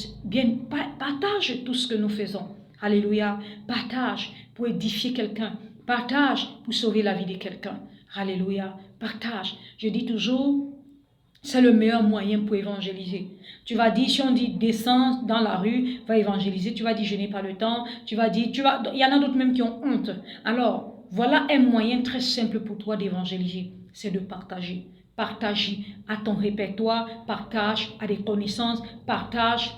A: tout ce que nous faisons. Alléluia. Partage pour édifier quelqu'un. Partage pour sauver la vie de quelqu'un. Alléluia. Partage. Je dis toujours, c'est le meilleur moyen pour évangéliser. Tu vas dire, si on dit descends dans la rue, va évangéliser, tu vas dire je n'ai pas le temps, il y en a d'autres même qui ont honte. Alors, voilà un moyen très simple pour toi d'évangéliser, c'est de partager. partage à ton répertoire, partage à des connaissances, partage,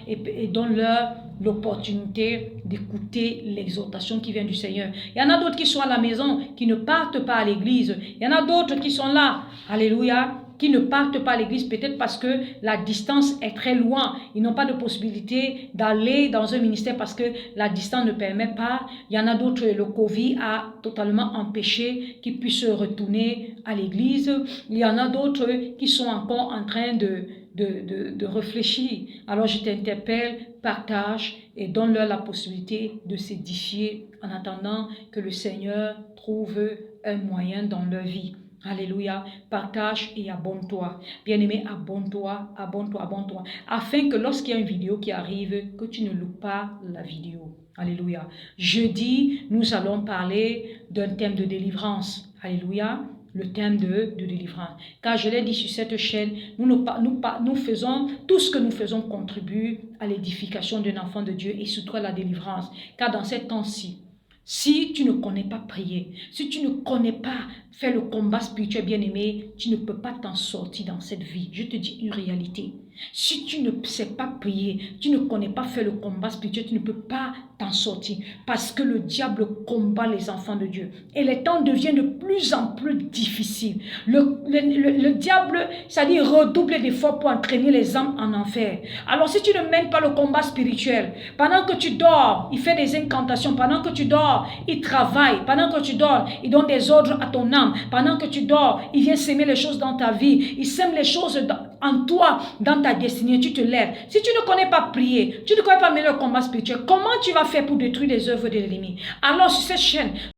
A: et donne-leur l'opportunité d'écouter l'exhortation qui vient du Seigneur. Il y en a d'autres qui sont à la maison, qui ne partent pas à l'église. Il y en a d'autres qui sont là, alléluia, qui ne partent pas à l'église, peut-être parce que la distance est très loin. Ils n'ont pas de possibilité d'aller dans un ministère parce que la distance ne permet pas. Il y en a d'autres, le Covid a totalement empêché qu'ils puissent retourner à l'église. Il y en a d'autres qui sont encore en train de réfléchir. Alors je t'interpelle, partage et donne-leur la possibilité de s'édifier en attendant que le Seigneur trouve un moyen dans leur vie. Alléluia, partage et abonne-toi. Bien-aimé, abonne-toi, abonne-toi, abonne-toi. Afin que lorsqu'il y a une vidéo qui arrive, que tu ne loupes pas la vidéo. Alléluia. Jeudi, nous allons parler d'un thème de délivrance. Alléluia. Le thème de délivrance. Car je l'ai dit sur cette chaîne, nous faisons, tout ce que nous faisons contribue à l'édification d'un enfant de Dieu et surtout à la délivrance. Car dans ces temps-ci, si tu ne connais pas prier, si tu ne connais pas faire le combat spirituel bien-aimé, tu ne peux pas t'en sortir dans cette vie. Je te dis une réalité. Si tu ne sais pas prier, tu ne connais pas faire le combat spirituel, tu ne peux pas t'en sortir. Parce que le diable combat les enfants de Dieu. Et les temps deviennent de plus en plus difficiles. Le diable, c'est-à-dire redouble d'efforts pour entraîner les âmes en enfer. Alors si tu ne mènes pas le combat spirituel, pendant que tu dors, il fait des incantations. Pendant que tu dors, il travaille. Pendant que tu dors, il donne des ordres à ton âme. Pendant que tu dors, il vient s'aimer les choses dans ta vie. Il sème les choses en toi, dans ta destinée. Tu te lèves. Si tu ne connais pas prier, tu ne connais pas mener le combat spirituel, comment tu vas faire pour détruire les œuvres de l'ennemi? Alors sur cette chaîne,